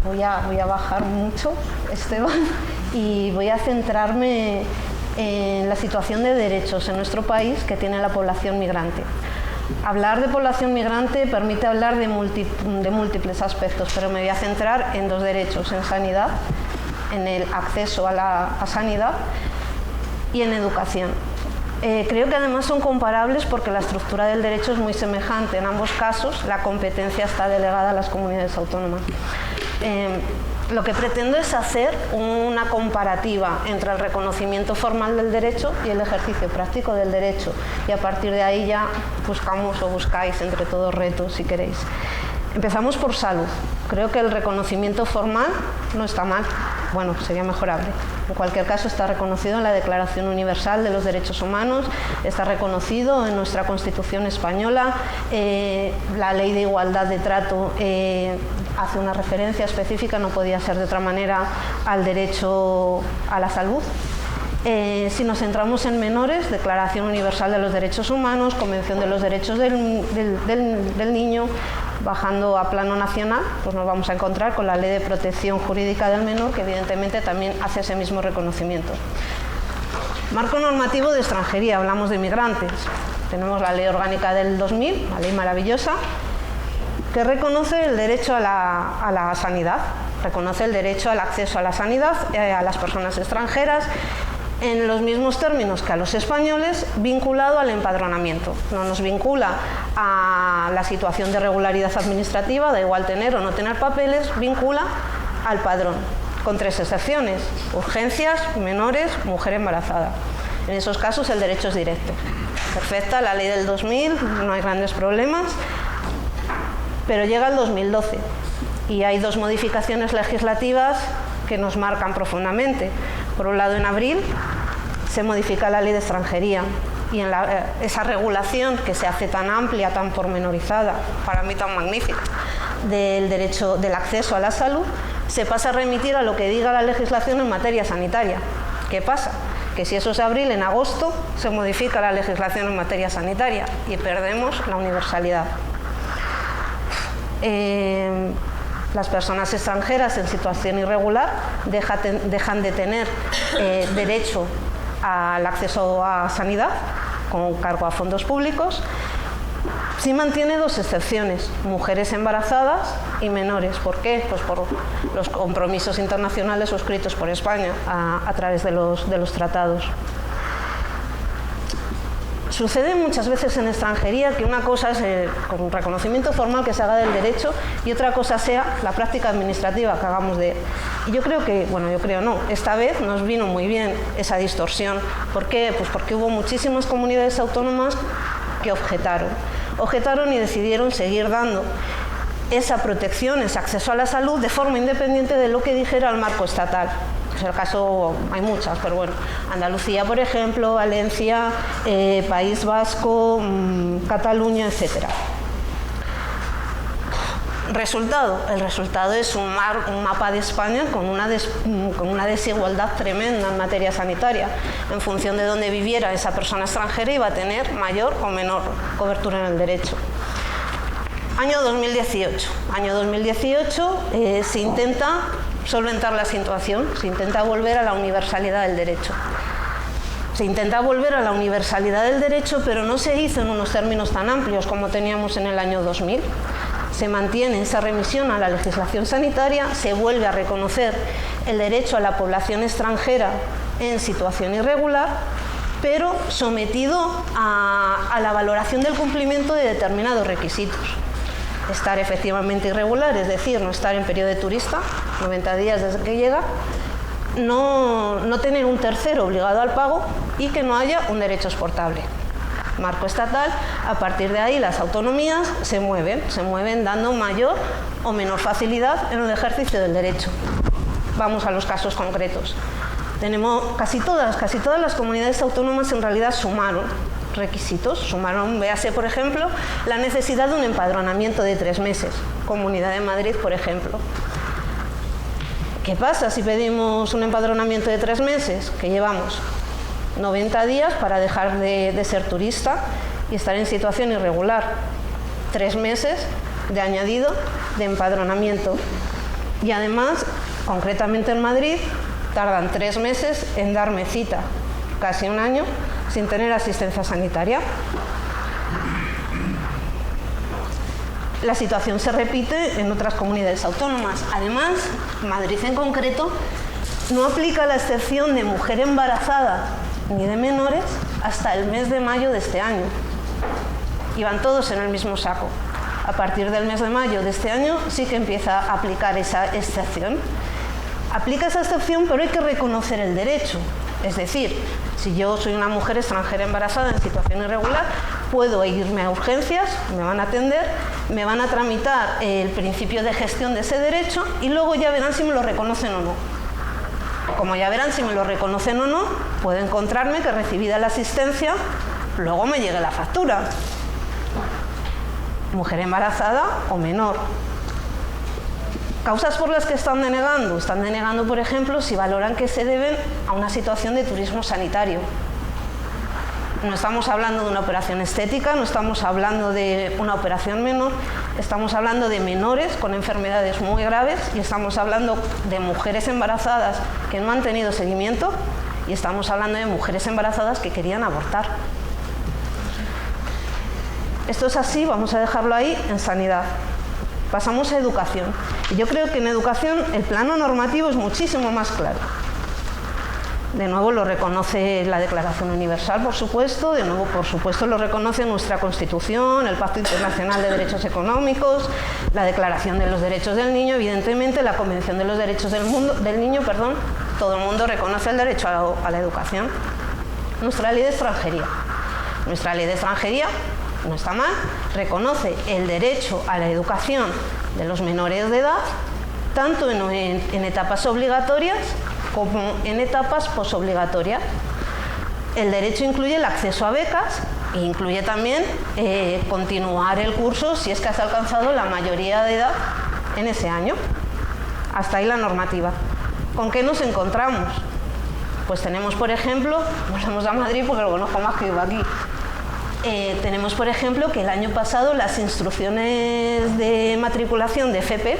Speaker 4: voy a bajar mucho, Esteban, y voy a centrarme en la situación de derechos en nuestro país que tiene la población migrante. Hablar de población migrante permite hablar de múltiples aspectos, pero me voy a centrar en 2 derechos, en sanidad, en el acceso a sanidad y en educación. Creo que además son comparables porque la estructura del derecho es muy semejante. En ambos casos la competencia está delegada a las comunidades autónomas. Lo que pretendo es hacer una comparativa entre el reconocimiento formal del derecho y el ejercicio práctico del derecho y a partir de ahí ya buscamos o buscáis entre todos retos si queréis. Empezamos por salud. Creo que el reconocimiento formal no está mal, bueno, sería mejorable. En cualquier caso está reconocido en la Declaración Universal de los Derechos Humanos, está reconocido en nuestra Constitución española, la Ley de Igualdad de Trato hace una referencia específica, no podía ser de otra manera, al derecho a la salud. Si nos centramos en menores, Declaración Universal de los Derechos Humanos, Convención de los Derechos del Niño, bajando a plano nacional, pues nos vamos a encontrar con la Ley de Protección Jurídica del Menor, que evidentemente también hace ese mismo reconocimiento. Marco normativo de extranjería, hablamos de inmigrantes. Tenemos la Ley Orgánica del 2000, la ley maravillosa, que reconoce el derecho a la sanidad, reconoce el derecho al acceso a la sanidad a las personas extranjeras en los mismos términos que a los españoles, vinculado al empadronamiento. No nos vincula a la situación de regularidad administrativa, da igual tener o no tener papeles, vincula al padrón, con 3 excepciones: urgencias, menores, mujer embarazada. En esos casos el derecho es directo. Perfecta, la ley del 2000, no hay grandes problemas, pero llega el 2012 y hay 2 modificaciones legislativas que nos marcan profundamente. Por un lado, en abril se modifica la ley de extranjería y en esa regulación que se hace tan amplia, tan pormenorizada, para mí tan magnífica, del derecho del acceso a la salud, se pasa a remitir a lo que diga la legislación en materia sanitaria. ¿Qué pasa? Que si eso es abril, en agosto se modifica la legislación en materia sanitaria y perdemos la universalidad. Las personas extranjeras en situación irregular dejan de tener derecho al acceso a sanidad con cargo a fondos públicos. Sí mantiene 2 excepciones: mujeres embarazadas y menores. ¿Por qué? Pues por los compromisos internacionales suscritos por España a través de los tratados. Sucede muchas veces en extranjería que una cosa es con un reconocimiento formal que se haga del derecho y otra cosa sea la práctica administrativa que hagamos de él. Y yo creo que, bueno, yo creo no, esta vez nos vino muy bien esa distorsión. ¿Por qué? Pues porque hubo muchísimas comunidades autónomas que objetaron y decidieron seguir dando esa protección, ese acceso a la salud de forma independiente de lo que dijera el marco estatal. En el caso hay muchas, pero bueno, Andalucía, por ejemplo, Valencia, País Vasco, Cataluña, etc. Resultado, el resultado es un mapa de España con una desigualdad tremenda en materia sanitaria. En función de dónde viviera esa persona extranjera iba a tener mayor o menor cobertura en el derecho. Año 2018. Año 2018 se intenta solventar la situación, se intenta volver a la universalidad del derecho. Se intenta volver a la universalidad del derecho, pero no se hizo en unos términos tan amplios como teníamos en el año 2000. Se mantiene esa remisión a la legislación sanitaria, se vuelve a reconocer el derecho a la población extranjera en situación irregular, pero sometido a la valoración del cumplimiento de determinados requisitos. Estar efectivamente irregular, es decir, no estar en periodo de turista, 90 días desde que llega, no tener un tercero obligado al pago y que no haya un derecho exportable. Marco estatal, a partir de ahí las autonomías se mueven dando mayor o menor facilidad en el ejercicio del derecho. Vamos a los casos concretos. Tenemos casi todas las comunidades autónomas en realidad sumaron requisitos. Véase, por ejemplo, la necesidad de un empadronamiento de 3 meses. Comunidad de Madrid, por ejemplo. ¿Qué pasa si pedimos un empadronamiento de 3 meses? Que llevamos 90 días para dejar de ser turista y estar en situación irregular. 3 meses de añadido de empadronamiento. Y además, concretamente en Madrid, tardan 3 meses en darme cita, casi un año, sin tener asistencia sanitaria. La situación se repite en otras comunidades autónomas. Además, Madrid en concreto no aplica la excepción de mujer embarazada ni de menores hasta el mes de mayo de este año. Y van todos en el mismo saco. A partir del mes de mayo de este año sí que empieza a aplicar esa excepción. Aplica esa excepción, pero hay que reconocer el derecho. Es decir, si yo soy una mujer extranjera embarazada en situación irregular, puedo irme a urgencias, me van a atender, me van a tramitar el principio de gestión de ese derecho y luego ya verán si me lo reconocen o no. Como ya verán si me lo reconocen o no, puedo encontrarme que recibida la asistencia, luego me llegue la factura. Mujer embarazada o menor. Causas por las que están denegando, por ejemplo, si valoran que se deben a una situación de turismo sanitario. No estamos hablando de una operación estética, no estamos hablando de una operación menor, estamos hablando de menores con enfermedades muy graves y estamos hablando de mujeres embarazadas que no han tenido seguimiento y estamos hablando de mujeres embarazadas que querían abortar. Esto es así, vamos a dejarlo ahí en sanidad. Pasamos a educación. Y yo creo que en educación el plano normativo es muchísimo más claro. De nuevo lo reconoce la Declaración Universal, por supuesto, de nuevo, por supuesto, lo reconoce nuestra Constitución, el Pacto Internacional de Derechos Económicos, la Declaración de los Derechos del Niño, evidentemente la Convención de los Derechos del Niño, todo el mundo reconoce el derecho a la educación. Nuestra ley de extranjería. Nuestra ley de extranjería, no está mal, reconoce el derecho a la educación de los menores de edad, tanto en etapas obligatorias como en etapas posobligatorias. El derecho incluye el acceso a becas e incluye también continuar el curso si es que has alcanzado la mayoría de edad en ese año. Hasta ahí la normativa. ¿Con qué nos encontramos? Pues tenemos, por ejemplo, volvemos a Madrid porque lo conozco más que vivo aquí. Tenemos, por ejemplo, que el año pasado las instrucciones de matriculación de FP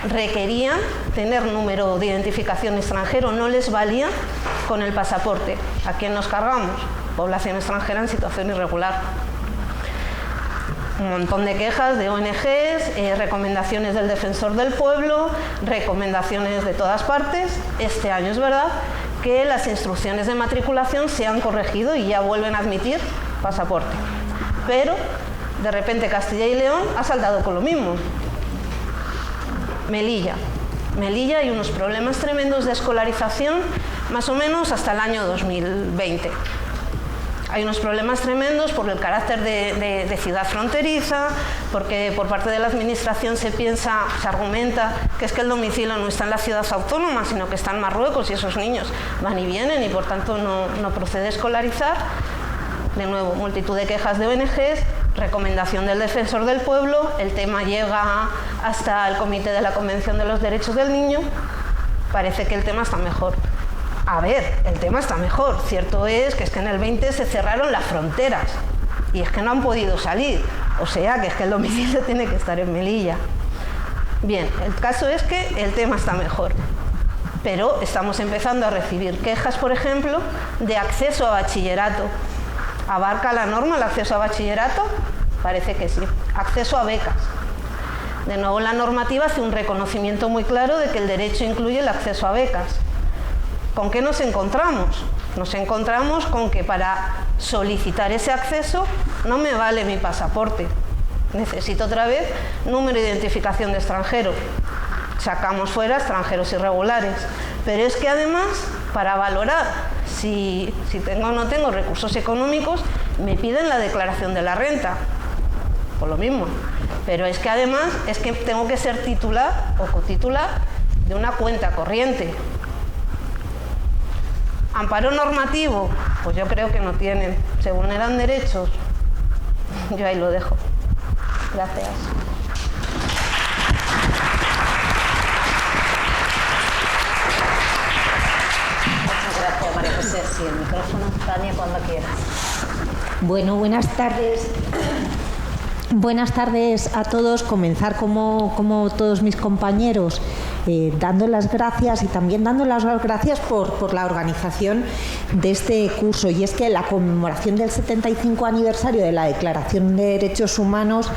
Speaker 4: requerían tener número de identificación extranjero, no les valía con el pasaporte. ¿A quién nos cargamos? Población extranjera en situación irregular. Un montón de quejas de ONGs, recomendaciones del Defensor del Pueblo, recomendaciones de todas partes. Este año es verdad que las instrucciones de matriculación se han corregido y ya vuelven a admitir pasaporte. Pero, de repente, Castilla y León ha saltado con lo mismo. Melilla hay unos problemas tremendos de escolarización más o menos hasta el año 2020. Hay unos problemas tremendos por el carácter de ciudad fronteriza, porque por parte de la administración se argumenta que es que el domicilio no está en la ciudad autónoma, sino que está en Marruecos y esos niños van y vienen y por tanto no procede escolarizar. De nuevo, multitud de quejas de ONGs, recomendación del Defensor del Pueblo, el tema llega hasta el Comité de la Convención de los Derechos del Niño, parece que el tema está mejor. A ver, el tema está mejor, cierto es que en el 20 se cerraron las fronteras y es que no han podido salir, o sea que es que el domicilio tiene que estar en Melilla. Bien, el caso es que el tema está mejor, pero estamos empezando a recibir quejas, por ejemplo, de acceso a bachillerato. ¿Abarca la norma el acceso a bachillerato? Parece que sí. Acceso a becas. De nuevo, la normativa hace un reconocimiento muy claro de que el derecho incluye el acceso a becas. ¿Con qué nos encontramos? Nos encontramos con que para solicitar ese acceso no me vale mi pasaporte. Necesito otra vez número de identificación de extranjero. Sacamos fuera extranjeros irregulares. Pero es que además, para valorar si tengo o no tengo recursos económicos, me piden la declaración de la renta. Por lo mismo. Pero es que además es que tengo que ser titular o cotitular de una cuenta corriente. ¿Amparo normativo? Pues yo creo que no tienen. ¿Se vulneran derechos? Yo ahí lo dejo. Gracias.
Speaker 6: Muchas gracias, María José. Sí, el micrófono, Tania, cuando quieras.
Speaker 7: Bueno, buenas tardes. Buenas tardes a todos. Comenzar como todos mis compañeros dando las gracias y también dando las gracias por la organización de este curso. Y es que la conmemoración del 75 aniversario de la Declaración de Derechos Humanos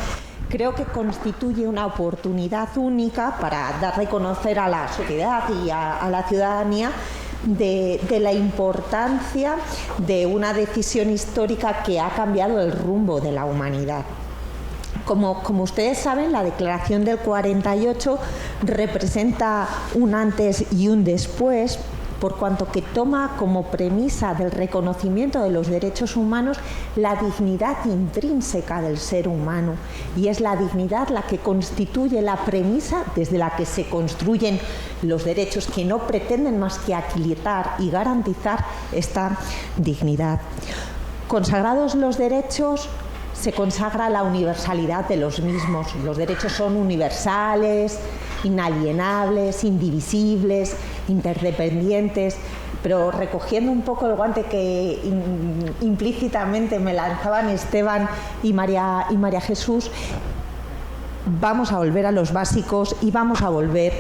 Speaker 7: creo que constituye una oportunidad única para dar a conocer a la sociedad y a la ciudadanía de la importancia de una decisión histórica que ha cambiado el rumbo de la humanidad. Como ustedes saben, la Declaración del 48 representa un antes y un después, por cuanto que toma como premisa del reconocimiento de los derechos humanos la dignidad intrínseca del ser humano, y es la dignidad la que constituye la premisa desde la que se construyen los derechos, que no pretenden más que aquilitar y garantizar esta dignidad. Consagrados los derechos, se consagra la universalidad de los mismos. Los derechos son universales, inalienables, indivisibles, interdependientes, pero recogiendo un poco el guante que implícitamente me lanzaban Esteban y María Jesús, vamos a volver a los básicos y vamos a volver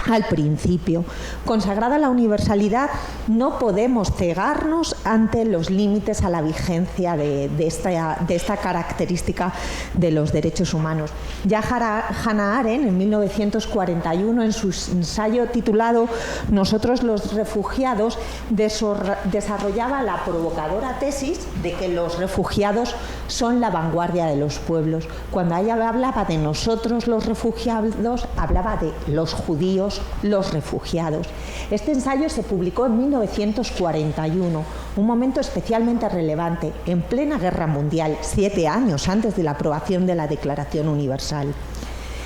Speaker 7: al principio. Consagrada la universalidad, no podemos cegarnos ante los límites a la vigencia de esta característica de los derechos humanos. Ya Hannah Arendt, en 1941, en su ensayo titulado Nosotros los refugiados, desarrollaba la provocadora tesis de que los refugiados son la vanguardia de los pueblos. Cuando ella hablaba de nosotros los refugiados, hablaba de los judíos, los refugiados. Este ensayo se publicó en 1941, un momento especialmente relevante, en plena Guerra Mundial, 7 años antes de la aprobación de la Declaración Universal.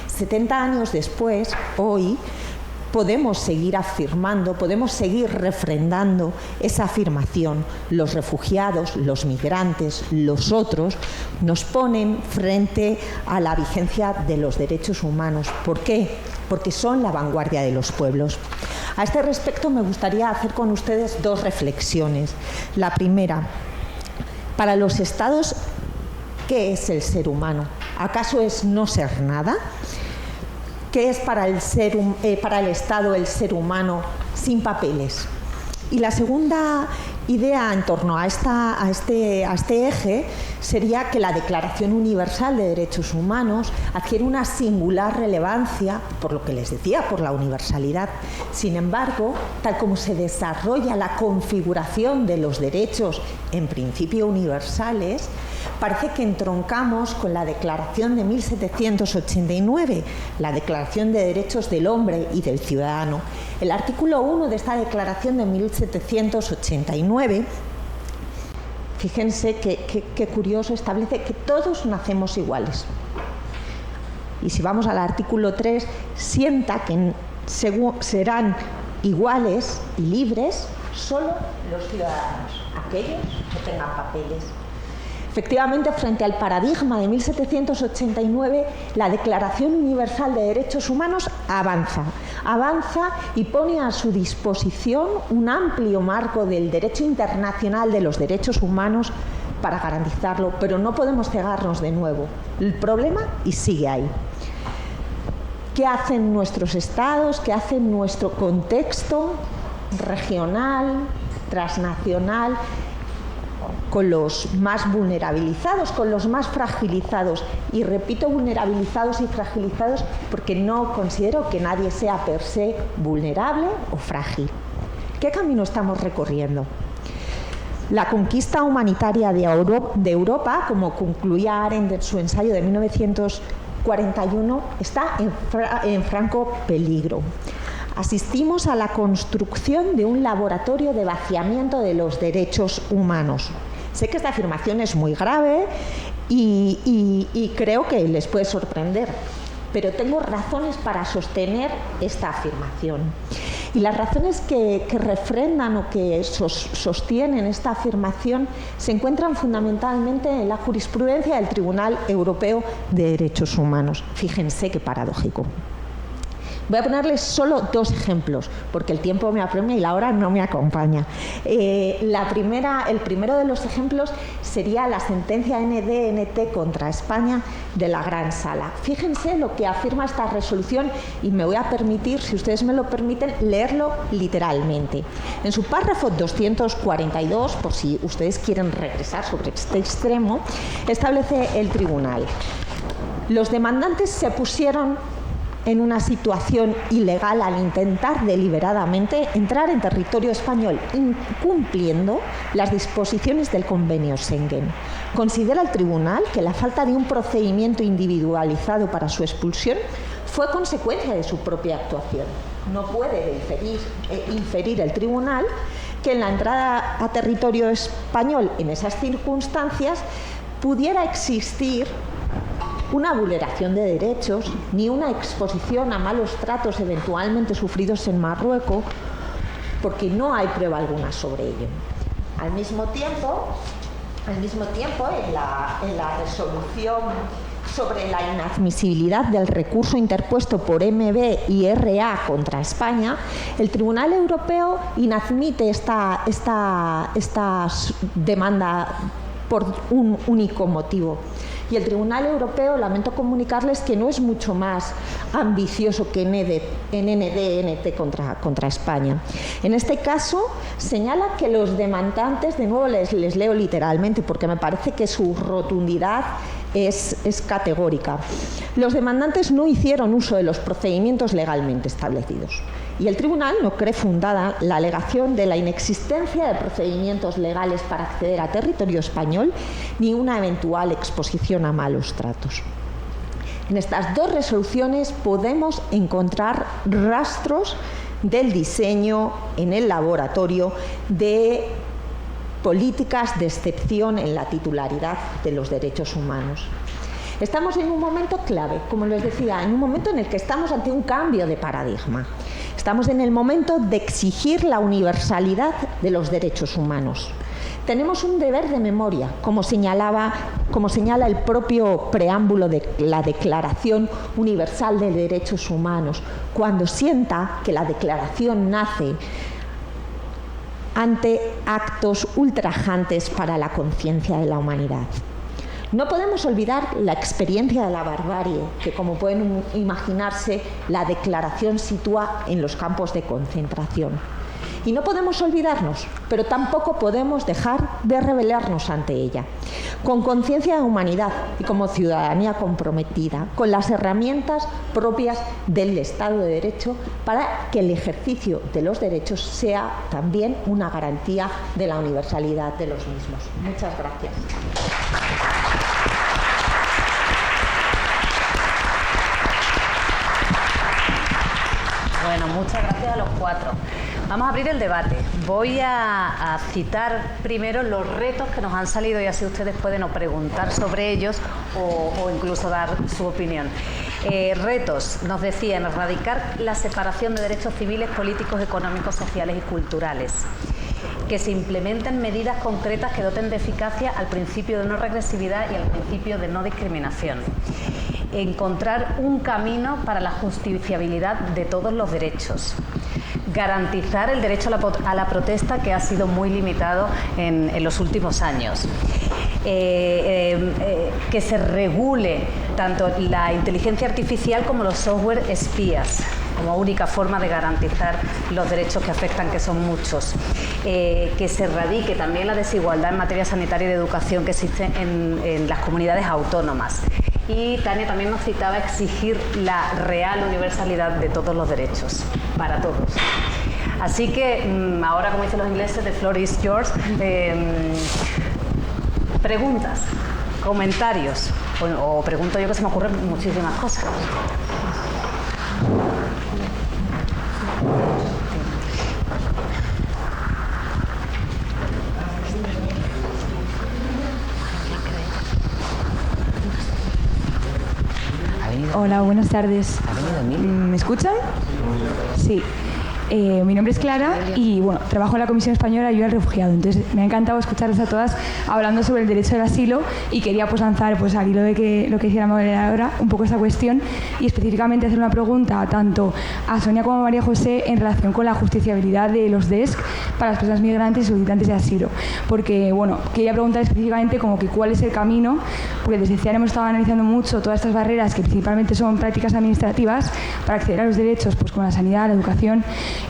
Speaker 7: 70 años después, hoy, podemos seguir afirmando, podemos seguir refrendando esa afirmación. Los refugiados, los migrantes, los otros, nos ponen frente a la vigencia de los derechos humanos. ¿Por qué? Porque son la vanguardia de los pueblos. A este respecto me gustaría hacer con ustedes 2 reflexiones. La primera, para los estados, ¿qué es el ser humano? ¿Acaso es no ser nada? ¿Qué es para el Estado el ser humano sin papeles? Y la segunda idea en torno a este eje sería que la Declaración Universal de Derechos Humanos adquiere una singular relevancia, por lo que les decía, por la universalidad. Sin embargo, tal como se desarrolla la configuración de los derechos en principio universales, parece que entroncamos con la Declaración de 1789, la Declaración de Derechos del Hombre y del Ciudadano. El artículo 1 de esta Declaración de 1789, fíjense qué curioso, establece que todos nacemos iguales. Y si vamos al artículo 3, sienta que serán iguales y libres solo los ciudadanos, aquellos que tengan papeles. Efectivamente, frente al paradigma de 1789, la Declaración Universal de Derechos Humanos avanza y pone a su disposición un amplio marco del derecho internacional de los derechos humanos para garantizarlo, pero no podemos cegarnos de nuevo. El problema y sigue ahí. ¿Qué hacen nuestros estados? ¿Qué hace nuestro contexto regional, transnacional, con los más vulnerabilizados, con los más fragilizados? Y repito, vulnerabilizados y fragilizados porque no considero que nadie sea per se vulnerable o frágil. ¿Qué camino estamos recorriendo? La conquista humanitaria de Europa, como concluía Arendt en su ensayo de 1941, está en franco peligro. Asistimos a la construcción de un laboratorio de vaciamiento de los derechos humanos. Sé que esta afirmación es muy grave y creo que les puede sorprender, pero tengo razones para sostener esta afirmación. Y las razones que refrendan o que sostienen esta afirmación se encuentran fundamentalmente en la jurisprudencia del Tribunal Europeo de Derechos Humanos. Fíjense qué paradójico. Voy a ponerles solo 2 ejemplos, porque el tiempo me apremia y la hora no me acompaña. El primero de los ejemplos sería la sentencia NDNT contra España de la Gran Sala. Fíjense lo que afirma esta resolución y me voy a permitir, si ustedes me lo permiten, leerlo literalmente. En su párrafo 242, por si ustedes quieren regresar sobre este extremo, establece el tribunal: los demandantes se pusieron en una situación ilegal al intentar deliberadamente entrar en territorio español, incumpliendo las disposiciones del convenio Schengen. Considera el tribunal que la falta de un procedimiento individualizado para su expulsión fue consecuencia de su propia actuación. No puede inferir el tribunal que en la entrada a territorio español en esas circunstancias pudiera existir una vulneración de derechos, ni una exposición a malos tratos eventualmente sufridos en Marruecos, porque no hay prueba alguna sobre ello. Al mismo tiempo, en la resolución sobre la inadmisibilidad del recurso interpuesto por MB y RA contra España, el Tribunal Europeo inadmite esta demanda por un único motivo, Y el Tribunal Europeo, lamento comunicarles que no es mucho más ambicioso que en NDNT contra España. En este caso, señala que los demandantes, de nuevo les leo literalmente porque me parece que su rotundidad es categórica. Los demandantes no hicieron uso de los procedimientos legalmente establecidos. Y el tribunal no cree fundada la alegación de la inexistencia de procedimientos legales para acceder a territorio español ni una eventual exposición a malos tratos. En estas dos resoluciones podemos encontrar rastros del diseño en el laboratorio de políticas de excepción en la titularidad de los derechos humanos. Estamos en un momento clave, como les decía, en un momento en el que estamos ante un cambio de paradigma. Estamos en el momento de exigir la universalidad de los derechos humanos. Tenemos un deber de memoria, como señala el propio preámbulo de la Declaración Universal de Derechos Humanos, cuando sienta que la declaración nace ante actos ultrajantes para la conciencia de la humanidad. No podemos olvidar la experiencia de la barbarie, que como pueden imaginarse, la declaración sitúa en los campos de concentración. Y no podemos olvidarnos, pero tampoco podemos dejar de rebelarnos ante ella. Con conciencia de humanidad y como ciudadanía comprometida, con las herramientas propias del Estado de Derecho para que el ejercicio de los derechos sea también una garantía de la universalidad de los mismos. Muchas gracias.
Speaker 6: Bueno, muchas gracias a los cuatro. Vamos a abrir el debate. Voy a citar primero los retos que nos han salido y así ustedes pueden o preguntar sobre ellos o incluso dar su opinión. Retos, nos decían, erradicar la separación de derechos civiles, políticos, económicos, sociales y culturales. Que se implementen medidas concretas que doten de eficacia al principio de no regresividad y al principio de no discriminación. Encontrar un camino para la justiciabilidad de todos los derechos. Garantizar el derecho a la protesta, que ha sido muy limitado en los últimos años. Que se regule tanto la inteligencia artificial como los software espías, como única forma de garantizar los derechos que afectan, que son muchos. Que se erradique también la desigualdad en materia sanitaria y de educación que existe en las comunidades autónomas. Y Tania también nos citaba exigir la real universalidad de todos los derechos, para todos. Así que ahora, como dicen los ingleses, the floor is yours. Preguntas, comentarios, o pregunto yo, que se me ocurren muchísimas cosas.
Speaker 8: Hola, buenas tardes. ¿Me escuchan? Sí. Mi nombre es Clara y bueno, trabajo en la Comisión Española de Ayuda al Refugiado. Entonces me ha encantado escucharlas a todas hablando sobre el derecho al asilo y quería pues lanzar pues al hilo de lo que decía la moderadora un poco esta cuestión y específicamente hacer una pregunta tanto a Sonia como a María José en relación con la justiciabilidad de los DESC para las personas migrantes y solicitantes de asilo. Porque bueno, quería preguntar específicamente como que cuál es el camino, porque desde CIAR hemos estado analizando mucho todas estas barreras que principalmente son prácticas administrativas para acceder a los derechos pues con la sanidad, la educación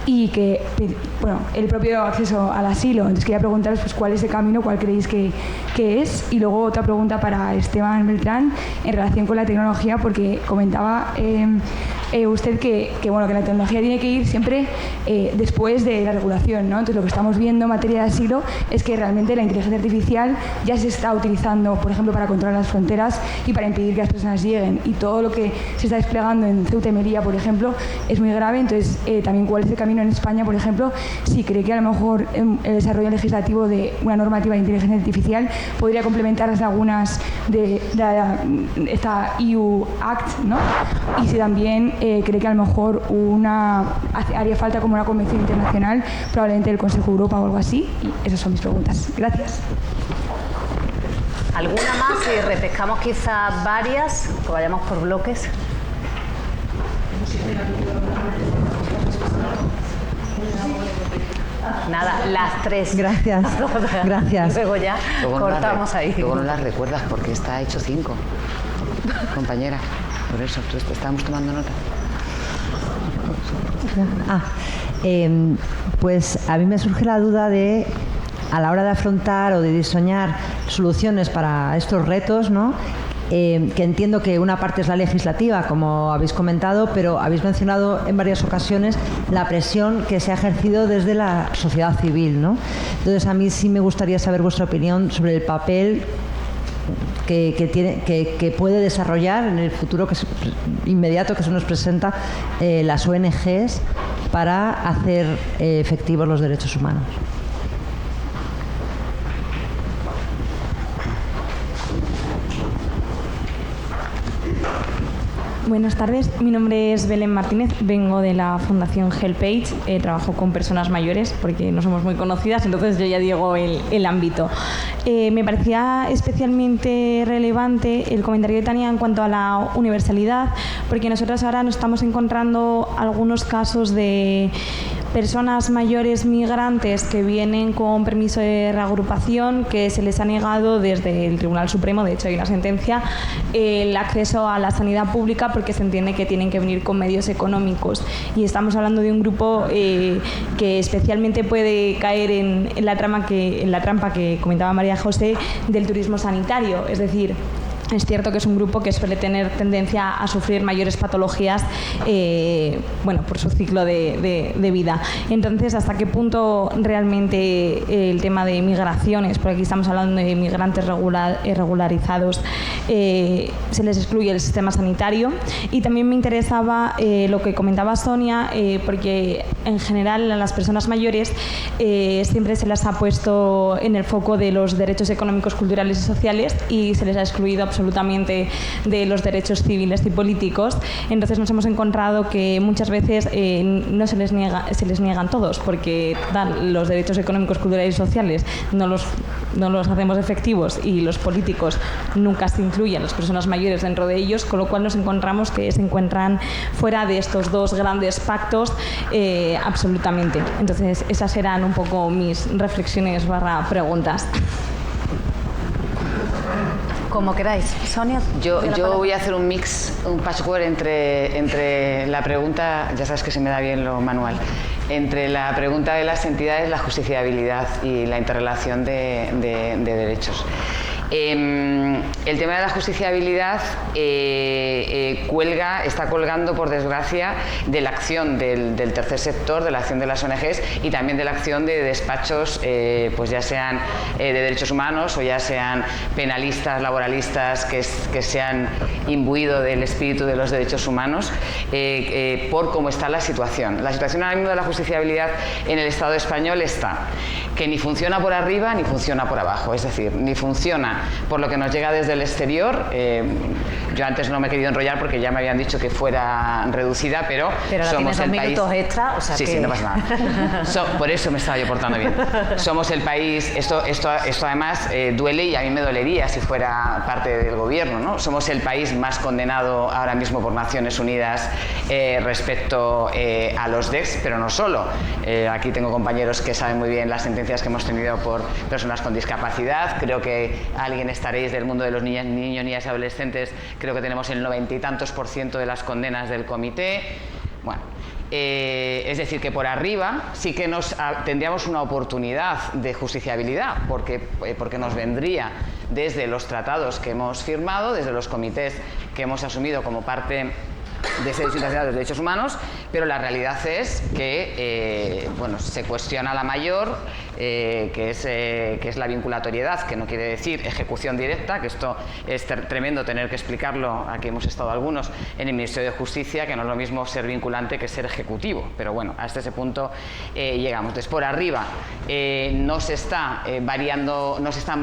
Speaker 8: y que, bueno, el propio acceso al asilo. Entonces quería preguntaros pues cuál es el camino, cuál creéis que es. Y luego otra pregunta para Esteban Beltrán en relación con la tecnología, porque comentaba usted que la tecnología tiene que ir siempre después de la regulación, ¿no? Entonces lo que estamos viendo en materia de asilo es que realmente la inteligencia artificial ya se está utilizando, por ejemplo, para controlar las fronteras y para impedir que las personas lleguen, y todo lo que se está desplegando en Ceuta y Melilla, por ejemplo, es muy grave. Entonces también cuál es el camino en España, por ejemplo, si cree que a lo mejor el desarrollo legislativo de una normativa de inteligencia artificial podría complementar las lagunas de esta EU Act, ¿no? Y si también cree que a lo mejor haría falta como una convención internacional, probablemente del Consejo de Europa o algo así. Y esas son mis preguntas. Gracias.
Speaker 6: ¿Alguna más? Si repescamos quizás varias, que vayamos por bloques. Nada, las tres.
Speaker 7: Gracias, gracias.
Speaker 6: Luego ya cortamos ahí.
Speaker 3: Luego no las recuerdas porque está hecho 5, compañera. Por eso, estábamos tomando nota.
Speaker 7: Pues a mí me surge la duda de, a la hora de afrontar o de diseñar soluciones para estos retos, ¿no? Que entiendo que una parte es la legislativa, como habéis comentado, pero habéis mencionado en varias ocasiones la presión que se ha ejercido desde la sociedad civil, ¿no? Entonces, a mí sí me gustaría saber vuestra opinión sobre el papel que puede desarrollar en el futuro inmediato que se nos presenta las ONGs para hacer efectivos los derechos humanos.
Speaker 8: Buenas tardes, mi nombre es Belén Martínez, vengo de la Fundación HelpAge, trabajo con personas mayores porque no somos muy conocidas, entonces yo ya digo el ámbito. Me parecía especialmente relevante el comentario de Tania en cuanto a la universalidad, porque nosotros ahora nos estamos encontrando algunos casos de personas mayores migrantes que vienen con permiso de reagrupación, que se les ha negado desde el Tribunal Supremo, de hecho hay una sentencia, el acceso a la sanidad pública porque se entiende que tienen que venir con medios económicos. Y estamos hablando de un grupo que especialmente puede caer en la trampa que comentaba María José del turismo sanitario, es decir, es cierto que es un grupo que suele tener tendencia a sufrir mayores patologías por su ciclo de vida. Entonces, ¿hasta qué punto realmente el tema de migraciones, porque aquí estamos hablando de migrantes regularizados, se les excluye el sistema sanitario? Y también me interesaba lo que comentaba Sonia, porque en general a las personas mayores siempre se las ha puesto en el foco de los derechos económicos, culturales y sociales y se les ha excluido absolutamente de los derechos civiles y políticos. Entonces nos hemos encontrado que muchas veces no se les niegan todos, porque los derechos económicos, culturales y sociales no los hacemos efectivos y los políticos nunca se incluyen las personas mayores dentro de ellos, con lo cual nos encontramos que se encuentran fuera de estos dos grandes pactos absolutamente. Entonces esas eran un poco mis reflexiones / preguntas.
Speaker 6: Como queráis. Sonia.
Speaker 3: Yo voy a hacer un mix, un patchwork entre la pregunta, ya sabes que se me da bien lo manual, entre la pregunta de las entidades, la justiciabilidad y la interrelación de derechos. El tema de la justiciabilidad está colgando, por desgracia, de la acción del tercer sector, de la acción de las ONGs y también de la acción de despachos, pues ya sean de derechos humanos o ya sean penalistas, laboralistas, que se han imbuido del espíritu de los derechos humanos, por cómo está la situación. La situación ahora mismo de la justiciabilidad en el Estado español está que ni funciona por arriba ni funciona por abajo, es decir, ni funciona por lo que nos llega desde el exterior. Yo antes no me he querido enrollar porque ya me habían dicho que fuera reducida, pero somos el país...
Speaker 6: minutos extra, o sea
Speaker 3: sí, no pasa nada. Por eso me estaba yo portando bien. Somos el país... Esto además duele y a mí me dolería si fuera parte del gobierno, ¿no? Somos el país más condenado ahora mismo por Naciones Unidas respecto a los DECs, pero no solo. Aquí tengo compañeros que saben muy bien las sentencias que hemos tenido por personas con discapacidad. Creo que alguien estaréis del mundo de los niños, niñas y adolescentes. Creo que tenemos el 90 y tantos % de las condenas del comité. Bueno, es decir, que por arriba sí que tendríamos una oportunidad de justiciabilidad, porque nos vendría desde los tratados que hemos firmado, desde los comités que hemos asumido como parte de ese de los derechos humanos, pero la realidad es que se cuestiona la mayor, que es la vinculatoriedad, que no quiere decir ejecución directa, que esto es tremendo tener que explicarlo, aquí hemos estado algunos en el Ministerio de Justicia, que no es lo mismo ser vinculante que ser ejecutivo, pero bueno, hasta ese punto llegamos. Entonces, por arriba no se están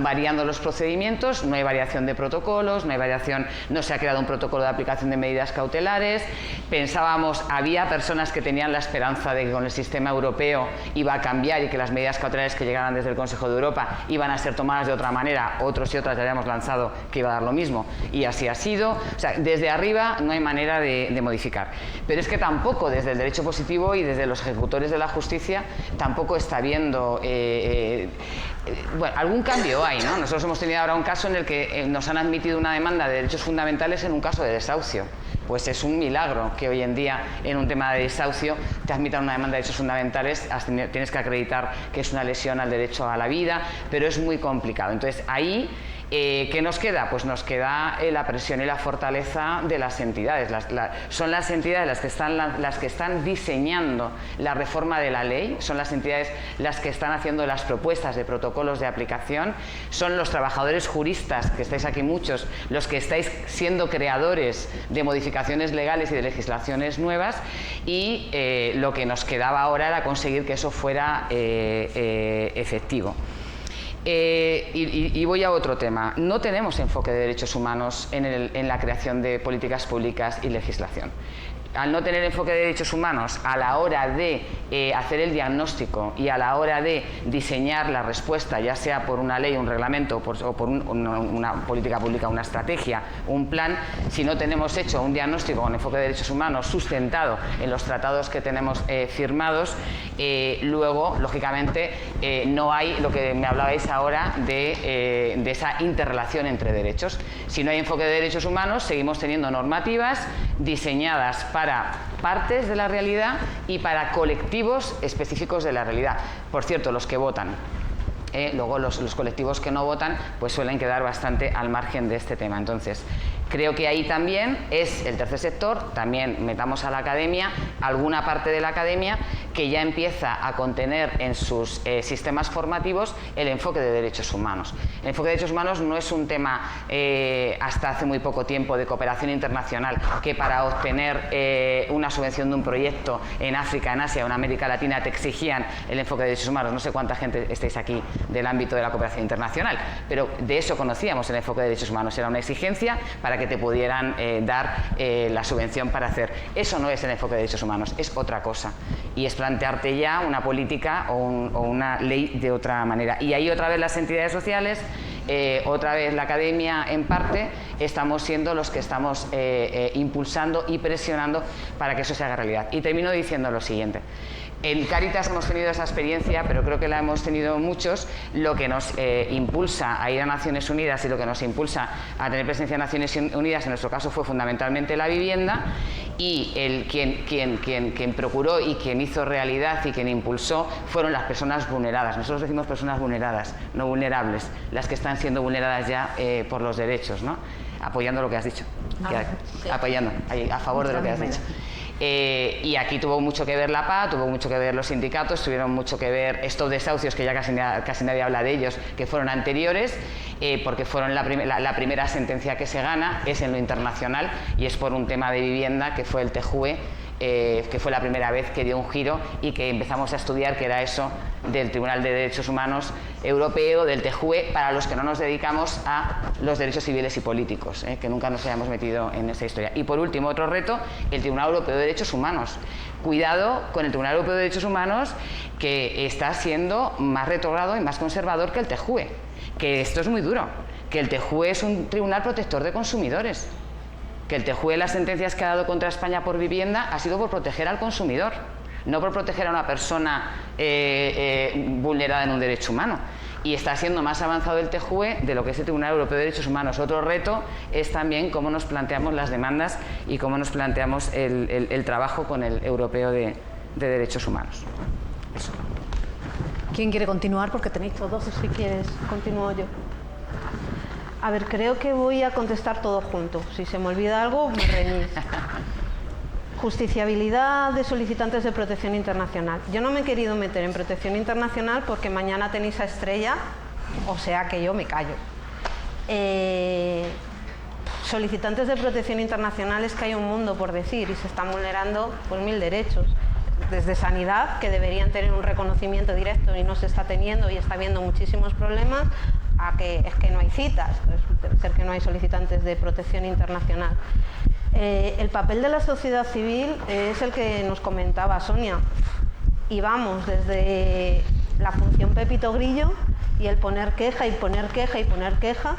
Speaker 3: variando los procedimientos, no hay variación de protocolos, no se ha creado un protocolo de aplicación de medidas cautelares. Pensábamos, había personas que tenían la esperanza de que con el sistema europeo iba a cambiar y que las medidas cautelares bilaterales que llegaran desde el Consejo de Europa iban a ser tomadas de otra manera, otros y otras ya habíamos lanzado que iba a dar lo mismo, y así ha sido. O sea, desde arriba no hay manera de modificar. Pero es que tampoco desde el derecho positivo y desde los ejecutores de la justicia tampoco está habiendo... bueno, algún cambio hay, ¿no? Nosotros hemos tenido ahora un caso en el que nos han admitido una demanda de derechos fundamentales en un caso de desahucio. Pues es un milagro que hoy en día en un tema de desahucio te admitan una demanda de derechos fundamentales, tienes que acreditar que es una lesión al derecho a la vida, pero es muy complicado. Entonces ahí, ¿qué nos queda? Pues nos queda la presión y la fortaleza de las entidades. Son las entidades las que están diseñando la reforma de la ley, son las entidades las que están haciendo las propuestas de protocolos de aplicación, son los trabajadores juristas, que estáis aquí muchos, los que estáis siendo creadores de modificaciones legales y de legislaciones nuevas, y lo que nos quedaba ahora era conseguir que eso fuera efectivo. Y voy a otro tema. No tenemos enfoque de derechos humanos en la creación de políticas públicas y legislación. Al no tener enfoque de derechos humanos a la hora de hacer el diagnóstico y a la hora de diseñar la respuesta, ya sea por una ley, un reglamento o por una política pública, una estrategia, un plan, si no tenemos hecho un diagnóstico con enfoque de derechos humanos sustentado en los tratados que tenemos firmados, luego, lógicamente, no hay lo que me hablabais ahora de esa interrelación entre derechos. Si no hay enfoque de derechos humanos, seguimos teniendo normativas diseñadas para partes de la realidad y para colectivos específicos de la realidad. Por cierto, los que votan. Luego los colectivos que no votan pues suelen quedar bastante al margen de este tema. Entonces, creo que ahí también es el tercer sector, también metamos a la academia, alguna parte de la academia que ya empieza a contener en sus sistemas formativos el enfoque de derechos humanos. El enfoque de derechos humanos no es un tema hasta hace muy poco tiempo de cooperación internacional, que para obtener una subvención de un proyecto en África, en Asia o en América Latina te exigían el enfoque de derechos humanos. No sé cuánta gente estáis aquí del ámbito de la cooperación internacional, pero de eso conocíamos el enfoque de derechos humanos. Era una exigencia para que te pudieran dar la subvención para hacer. Eso no es el enfoque de derechos humanos, es otra cosa. Y es plantearte ya una política o una ley de otra manera. Y ahí otra vez las entidades sociales, otra vez la academia en parte, estamos siendo los que estamos impulsando y presionando para que eso se haga realidad. Y termino diciendo lo siguiente. En Cáritas hemos tenido esa experiencia, pero creo que la hemos tenido muchos. Lo que nos impulsa a ir a Naciones Unidas y lo que nos impulsa a tener presencia en Naciones Unidas, en nuestro caso, fue fundamentalmente la vivienda, y quien procuró y quien hizo realidad y quien impulsó fueron las personas vulneradas. Nosotros decimos personas vulneradas, no vulnerables, las que están siendo vulneradas ya por los derechos, ¿no? Apoyando lo que has dicho, sí. Apoyando, a favor de lo que has dicho. Y aquí tuvo mucho que ver la PA, tuvo mucho que ver los sindicatos, tuvieron mucho que ver estos desahucios, que ya casi nadie habla de ellos, que fueron anteriores, porque fueron la primera sentencia que se gana, es en lo internacional, y es por un tema de vivienda, que fue el TJUE, que fue la primera vez que dio un giro y que empezamos a estudiar, que era eso del Tribunal de Derechos Humanos Europeo, del TJUE, para los que no nos dedicamos a los derechos civiles y políticos, que nunca nos hayamos metido en esa historia. Y por último, otro reto, el Tribunal Europeo de Derechos Humanos. Cuidado con el Tribunal Europeo de Derechos Humanos, que está siendo más retrógrado y más conservador que el TJUE, que esto es muy duro, que el TJUE es un tribunal protector de consumidores, que el TJUE, las sentencias que ha dado contra España por vivienda ha sido por proteger al consumidor, no por proteger a una persona vulnerada en un derecho humano. Y está siendo más avanzado el TJUE de lo que es el Tribunal Europeo de Derechos Humanos. Otro reto es también cómo nos planteamos las demandas y cómo nos planteamos el trabajo con el Europeo de Derechos Humanos. Eso.
Speaker 4: ¿Quién quiere continuar? Porque tenéis todos, si quieres, continúo yo. A ver, creo que voy a contestar todo junto. Si se me olvida algo, me reñís. Justiciabilidad de solicitantes de protección internacional. Yo no me he querido meter en protección internacional porque mañana tenéis a Estrella, o sea que yo me callo. Solicitantes de protección internacional, es que hay un mundo por decir y se están vulnerando pues 1000 derechos. Desde sanidad, que deberían tener un reconocimiento directo y no se está teniendo y está habiendo muchísimos problemas, a que es que no hay citas, debe ser que no hay solicitantes de protección internacional. El papel de la sociedad civil es el que nos comentaba Sonia, y vamos desde la función Pepito Grillo y el poner queja y poner queja y poner queja.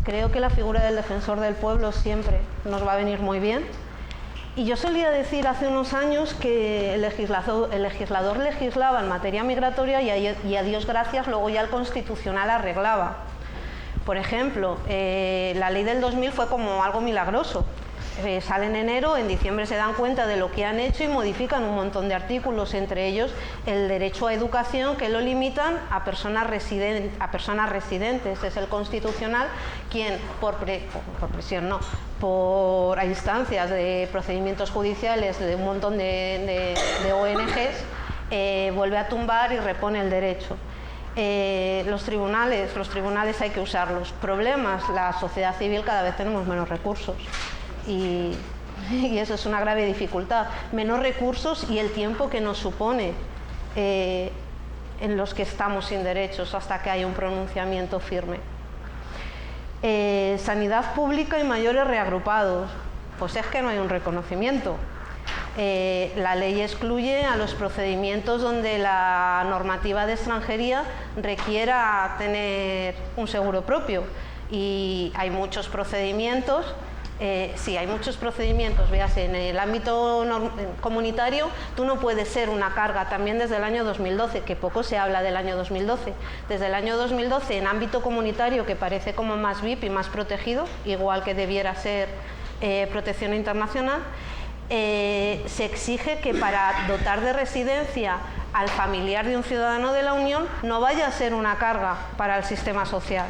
Speaker 4: Creo que la figura del defensor del pueblo siempre nos va a venir muy bien. Y yo solía decir hace unos años que el legislador legislaba en materia migratoria y a Dios gracias luego ya el Constitucional arreglaba. Por ejemplo, la ley del 2000 fue como algo milagroso. Sale en enero, en diciembre se dan cuenta de lo que han hecho y modifican un montón de artículos, entre ellos el derecho a educación, que lo limitan a personas residentes. Es el Constitucional quien, por instancias de procedimientos judiciales de un montón de ONGs, vuelve a tumbar y repone el derecho. Los tribunales hay que usarlos. Problemas, la sociedad civil cada vez tenemos menos recursos. Y eso es una grave dificultad. Menos recursos y el tiempo que nos supone en los que estamos sin derechos hasta que haya un pronunciamiento firme. Sanidad pública y mayores reagrupados. Pues es que no hay un reconocimiento. La ley excluye a los procedimientos donde la normativa de extranjería requiera tener un seguro propio. Y hay muchos procedimientos. Hay muchos procedimientos, véase, en el ámbito comunitario, tú no puedes ser una carga, también desde el año 2012, que poco se habla del año 2012. Desde el año 2012, en ámbito comunitario, que parece como más VIP y más protegido, igual que debiera ser protección internacional, se exige que para dotar de residencia al familiar de un ciudadano de la Unión no vaya a ser una carga para el sistema social.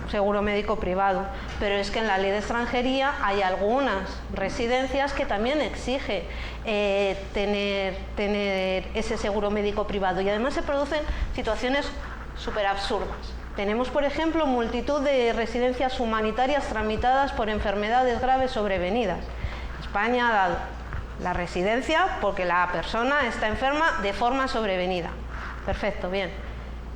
Speaker 4: Seguro médico privado, pero es que en la ley de extranjería hay algunas residencias que también exige tener ese seguro médico privado, y además se producen situaciones súper absurdas. Tenemos, por ejemplo, multitud de residencias humanitarias tramitadas por enfermedades graves sobrevenidas. España ha dado la residencia porque la persona está enferma de forma sobrevenida. Perfecto, bien.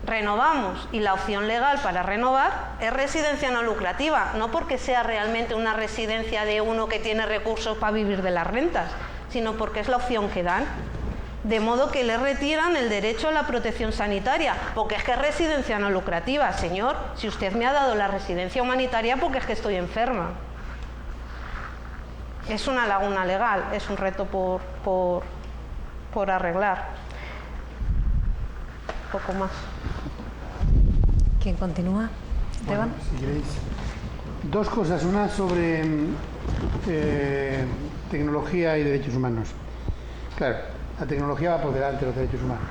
Speaker 4: Renovamos y la opción legal para renovar es residencia no lucrativa, no porque sea realmente una residencia de uno que tiene recursos para vivir de las rentas, sino porque es la opción que dan. De modo que le retiran el derecho a la protección sanitaria, porque es que es residencia no lucrativa. Señor, si usted me ha dado la residencia humanitaria porque es que estoy enferma. Es una laguna legal, es un reto por arreglar. Un poco más.
Speaker 6: ¿Quién continúa? Esteban.
Speaker 5: Bueno, si queréis. Dos cosas. Una sobre tecnología y derechos humanos. Claro, la tecnología va por delante de los derechos humanos.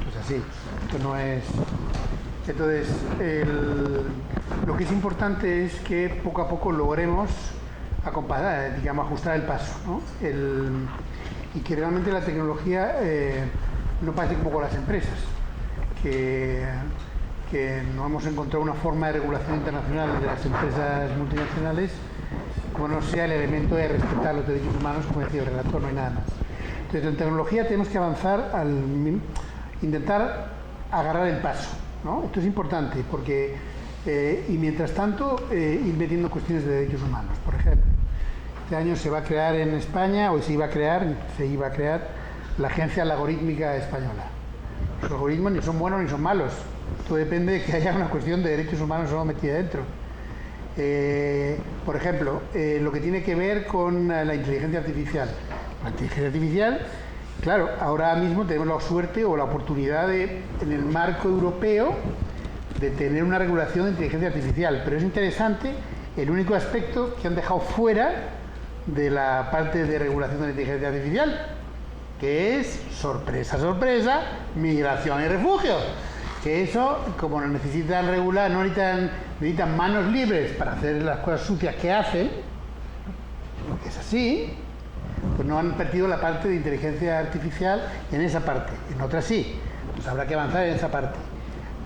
Speaker 5: Esto es así. Esto no es... Entonces, lo que es importante es que poco a poco logremos ajustar el paso, ¿no? Y que realmente la tecnología no pase como con las empresas. Que no hemos encontrado una forma de regulación internacional de las empresas multinacionales como no sea el elemento de respetar los derechos humanos, como decía el relator, no hay nada más. Entonces, en tecnología tenemos que avanzar al intentar agarrar el paso, ¿no? Esto es importante porque, y mientras tanto, ir metiendo cuestiones de derechos humanos. Por ejemplo, este año se va a crear en España, o se iba a crear la Agencia Algorítmica Española. Los algoritmos ni son buenos ni son malos. Todo depende de que haya una cuestión de derechos humanos o no metida dentro. Por ejemplo, lo que tiene que ver con la inteligencia artificial. La inteligencia artificial, claro, ahora mismo tenemos la suerte o la oportunidad de, en el marco europeo, de tener una regulación de inteligencia artificial. Pero es interesante el único aspecto que han dejado fuera de la parte de regulación de la inteligencia artificial, que es, sorpresa, sorpresa, migración y refugio. Que eso, como no necesitan regular, no necesitan manos libres para hacer las cosas sucias que hacen, es así, pues no han perdido la parte de inteligencia artificial en esa parte, en otra sí, pues habrá que avanzar en esa parte.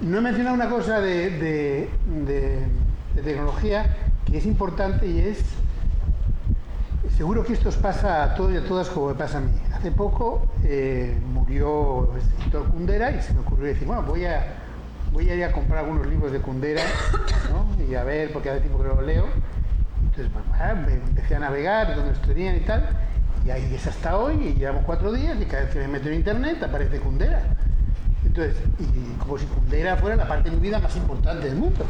Speaker 5: No he mencionado una cosa de tecnología que es importante y es, seguro que esto os pasa a todos y a todas como me pasa a mí. Hace poco murió el escritor Kundera y se me ocurrió decir, bueno, voy a ir a comprar algunos libros de Kundera, ¿no? Y a ver, porque hace tiempo que no lo leo. Entonces, me empecé a navegar donde los tenían y tal, y ahí es hasta hoy, y llevamos 4 días, y cada vez que me meto en internet aparece Kundera. Entonces, y como si Kundera fuera la parte de mi vida más importante del mundo.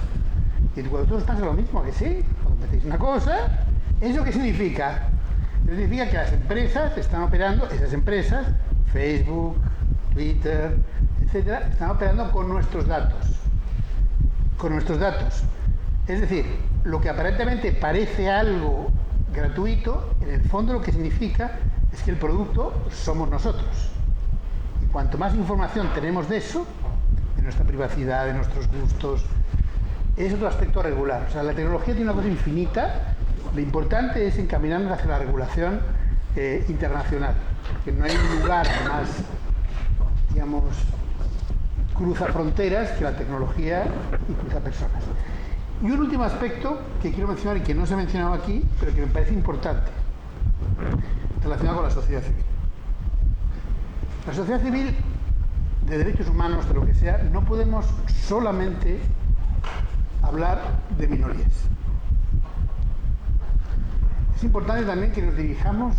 Speaker 5: Y cuando todos pasa lo mismo, ¿a que sí? Cuando metéis una cosa, ¿eso qué significa? Significa que las empresas están operando, esas empresas, Facebook, Twitter, etcétera, están operando con nuestros datos. Con nuestros datos. Es decir, lo que aparentemente parece algo gratuito, en el fondo lo que significa es que el producto somos nosotros. Y cuanto más información tenemos de eso, de nuestra privacidad, de nuestros gustos, es otro aspecto regular. O sea, la tecnología tiene una cosa infinita. Lo importante es encaminarnos hacia la regulación internacional, porque no hay lugar más, digamos, cruza fronteras que la tecnología y cruza personas. Y un último aspecto que quiero mencionar y que no se ha mencionado aquí, pero que me parece importante, relacionado con la sociedad civil. La sociedad civil, de derechos humanos, de lo que sea, no podemos solamente hablar de minorías. Es importante también que nos dirijamos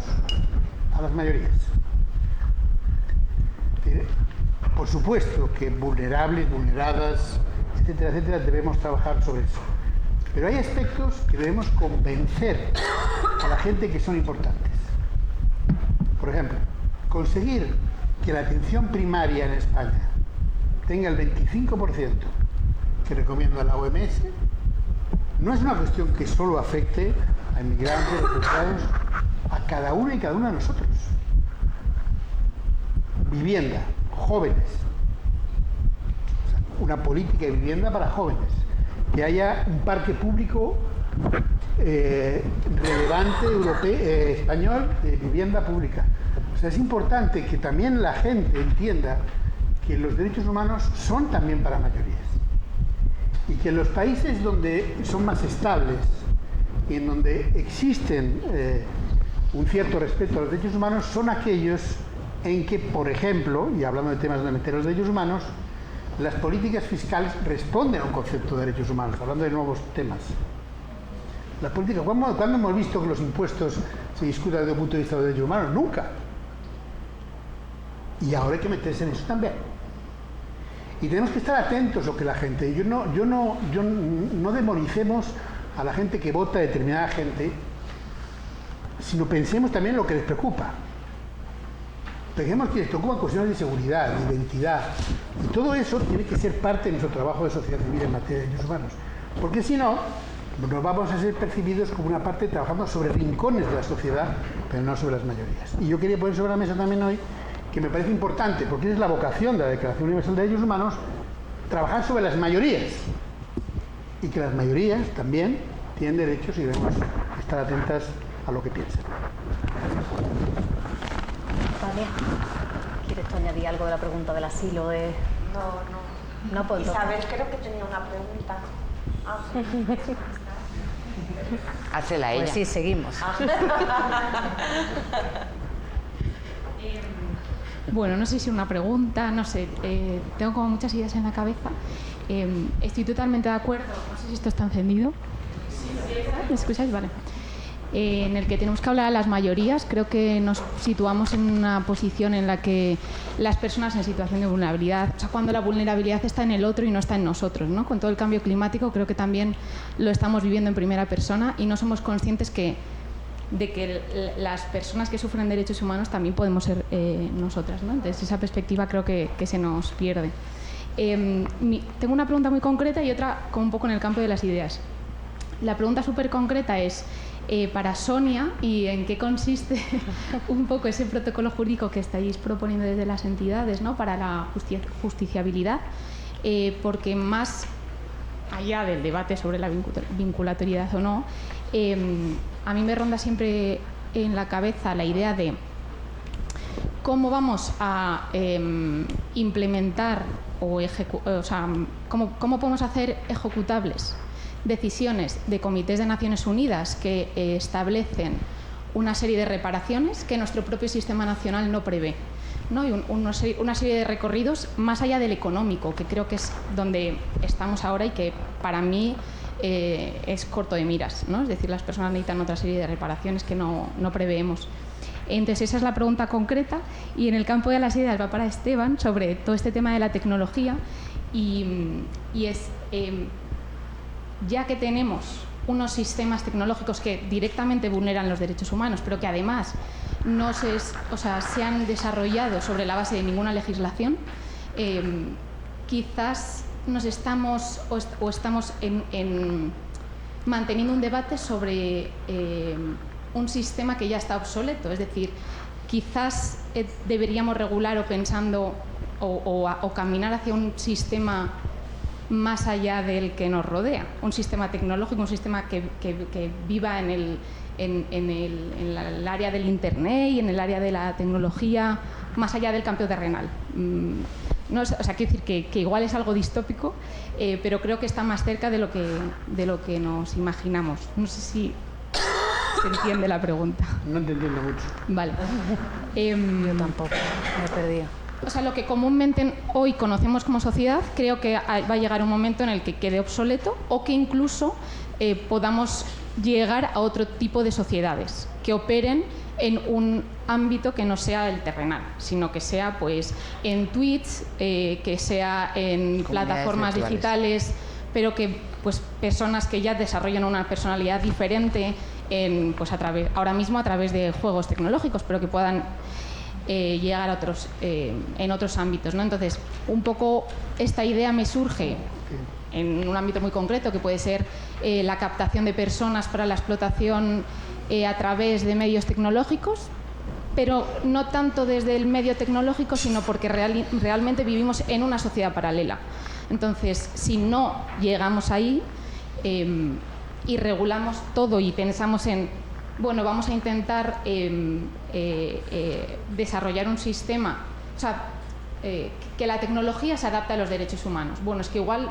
Speaker 5: a las mayorías. Por supuesto que vulnerables, vulneradas, etcétera, etcétera, debemos trabajar sobre eso. Pero hay aspectos que debemos convencer a la gente que son importantes. Por ejemplo, conseguir que la atención primaria en España tenga el 25% que recomienda la OMS no es una cuestión que solo afecte a inmigrantes, refugiados, a cada uno y cada uno de nosotros. Vivienda, jóvenes. O sea, una política de vivienda para jóvenes. Que haya un parque público relevante europeo, español de vivienda pública. O sea, es importante que también la gente entienda que los derechos humanos son también para mayorías. Y que en los países donde son más estables y en donde existen un cierto respeto a los derechos humanos son aquellos en que, por ejemplo, y hablando de temas donde meter los derechos humanos, las políticas fiscales responden a un concepto de derechos humanos, hablando de nuevos temas. La política, ¿cuándo hemos visto que los impuestos se discutan desde el punto de vista de los derechos humanos? Nunca. Y ahora hay que meterse en eso también. Y tenemos que estar atentos a lo que la gente... No demonicemos a la gente que vota a determinada gente, sino pensemos también en lo que les preocupa. Pensemos que les preocupan cuestiones de seguridad, de identidad. Y todo eso tiene que ser parte de nuestro trabajo de sociedad civil en materia de derechos humanos. Porque si no, nos vamos a ser percibidos como una parte trabajando sobre rincones de la sociedad, pero no sobre las mayorías. Y yo quería poner sobre la mesa también hoy, que me parece importante, porque es la vocación de la Declaración Universal de Derechos Humanos, trabajar sobre las mayorías. Y que las mayorías también tienen derechos y debemos estar atentas a lo que piensan.
Speaker 6: Vale. ¿Quieres tú añadir algo de la pregunta del asilo? No, pues
Speaker 9: Isabel, creo que tenía una pregunta.
Speaker 3: Hácela ella.
Speaker 6: Pues sí, seguimos.
Speaker 10: Bueno, no sé si una pregunta, no sé, tengo como muchas ideas en la cabeza. Estoy totalmente de acuerdo, no sé si esto está encendido. ¿Me escucháis? Vale. En el que tenemos que hablar a las mayorías. Creo que nos situamos en una posición en la que las personas en situación de vulnerabilidad, o sea, cuando la vulnerabilidad está en el otro y no está en nosotros, ¿no? Con todo el cambio climático creo que también lo estamos viviendo en primera persona y no somos conscientes de que las personas que sufren derechos humanos también podemos ser nosotras, ¿no? Entonces esa perspectiva creo que se nos pierde. Tengo una pregunta muy concreta y otra como un poco en el campo de las ideas. La pregunta súper concreta es para Sonia, y en qué consiste un poco ese protocolo jurídico que estáis proponiendo desde las entidades, ¿no? Para la justiciabilidad, porque más allá del debate sobre la vinculatoriedad o no, a mí me ronda siempre en la cabeza la idea de cómo vamos a implementar o sea, cómo podemos hacer ejecutables decisiones de comités de Naciones Unidas que establecen una serie de reparaciones que nuestro propio sistema nacional no prevé, ¿no? Y una serie de recorridos más allá del económico, que creo que es donde estamos ahora y que para mí es corto de miras, ¿no? Es decir, las personas necesitan otra serie de reparaciones que no preveemos. Entonces esa es la pregunta concreta, y en el campo de las ideas va para Esteban sobre todo este tema de la tecnología y es, ya que tenemos unos sistemas tecnológicos que directamente vulneran los derechos humanos, pero que además no se han desarrollado sobre la base de ninguna legislación, quizás estamos manteniendo un debate sobre un sistema que ya está obsoleto. Es decir, quizás deberíamos regular o caminar hacia un sistema más allá del que nos rodea, un sistema tecnológico, un sistema que viva en el área del Internet y en el área de la tecnología, más allá del campo terrenal. No, quiero decir que igual es algo distópico, pero creo que está más cerca de lo que nos imaginamos. No sé si se entiende la pregunta.
Speaker 5: No te entiendo mucho.
Speaker 10: Vale.
Speaker 6: Yo tampoco, me he perdido.
Speaker 10: Lo que comúnmente hoy conocemos como sociedad, creo que va a llegar un momento en el que quede obsoleto o que incluso podamos llegar a otro tipo de sociedades que operen en un ámbito que no sea el terrenal, sino que sea pues en Twitch, que sea en plataformas digitales, pero que pues personas que ya desarrollan una personalidad diferente ahora mismo a través de juegos tecnológicos, pero que puedan llegar a en otros ámbitos, ¿no? Entonces, un poco esta idea me surge en un ámbito muy concreto, que puede ser la captación de personas para la explotación a través de medios tecnológicos, pero no tanto desde el medio tecnológico, sino porque realmente vivimos en una sociedad paralela. Entonces, si no llegamos ahí y regulamos todo y pensamos en vamos a intentar desarrollar un sistema, que la tecnología se adapte a los derechos humanos. Bueno, es que igual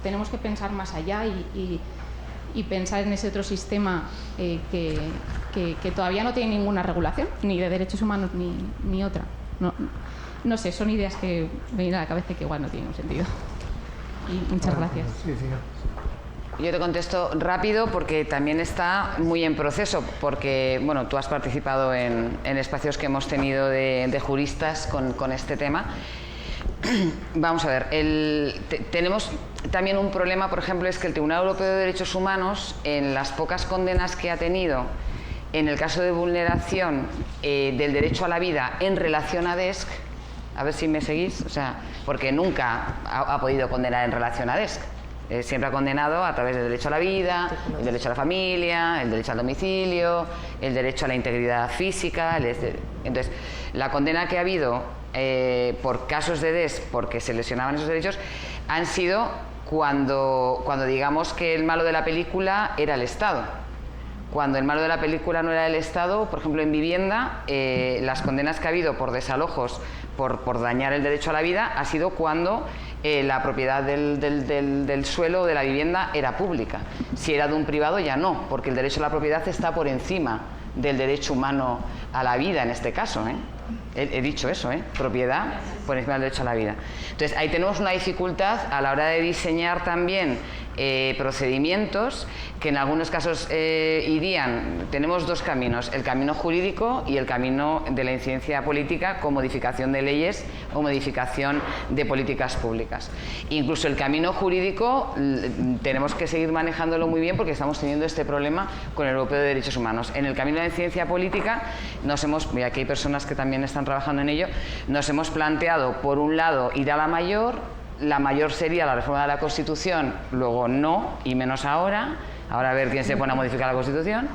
Speaker 10: tenemos que pensar más allá y pensar en ese otro sistema que todavía no tiene ninguna regulación, ni de derechos humanos ni otra. No sé, son ideas que me vienen a la cabeza y que igual no tienen sentido. Y muchas gracias.
Speaker 5: Sí, sí.
Speaker 3: Yo te contesto rápido porque también está muy en proceso, porque tú has participado en espacios que hemos tenido de juristas con este tema. Vamos a ver, tenemos también un problema, por ejemplo, es que el Tribunal Europeo de Derechos Humanos, en las pocas condenas que ha tenido en el caso de vulneración del derecho a la vida en relación a DESC, a ver si me seguís, porque nunca ha podido condenar en relación a DESC. Siempre ha condenado a través del derecho a la vida, el derecho a la familia, el derecho al domicilio, el derecho a la integridad física. Entonces, la condena que ha habido por casos de DESC, porque se lesionaban esos derechos, han sido cuando digamos que el malo de la película era el Estado. Cuando el malo de la película no era el Estado, por ejemplo en vivienda, las condenas que ha habido por desalojos, por dañar el derecho a la vida, ha sido cuando la propiedad del suelo o de la vivienda era pública. Si era de un privado ya no, porque el derecho a la propiedad está por encima del derecho humano a la vida en este caso. He dicho eso, propiedad por encima del derecho a la vida. Entonces ahí tenemos una dificultad a la hora de diseñar también procedimientos que en algunos casos tenemos dos caminos, el camino jurídico y el camino de la incidencia política con modificación de leyes o modificación de políticas públicas. Incluso el camino jurídico tenemos que seguir manejándolo muy bien porque estamos teniendo este problema con el Europeo de Derechos Humanos. En el camino de la incidencia política y aquí hay personas que también están trabajando en ello, nos hemos planteado por un lado ir a la mayor sería la reforma de la Constitución, luego no, y menos ahora a ver quién se pone a modificar la Constitución,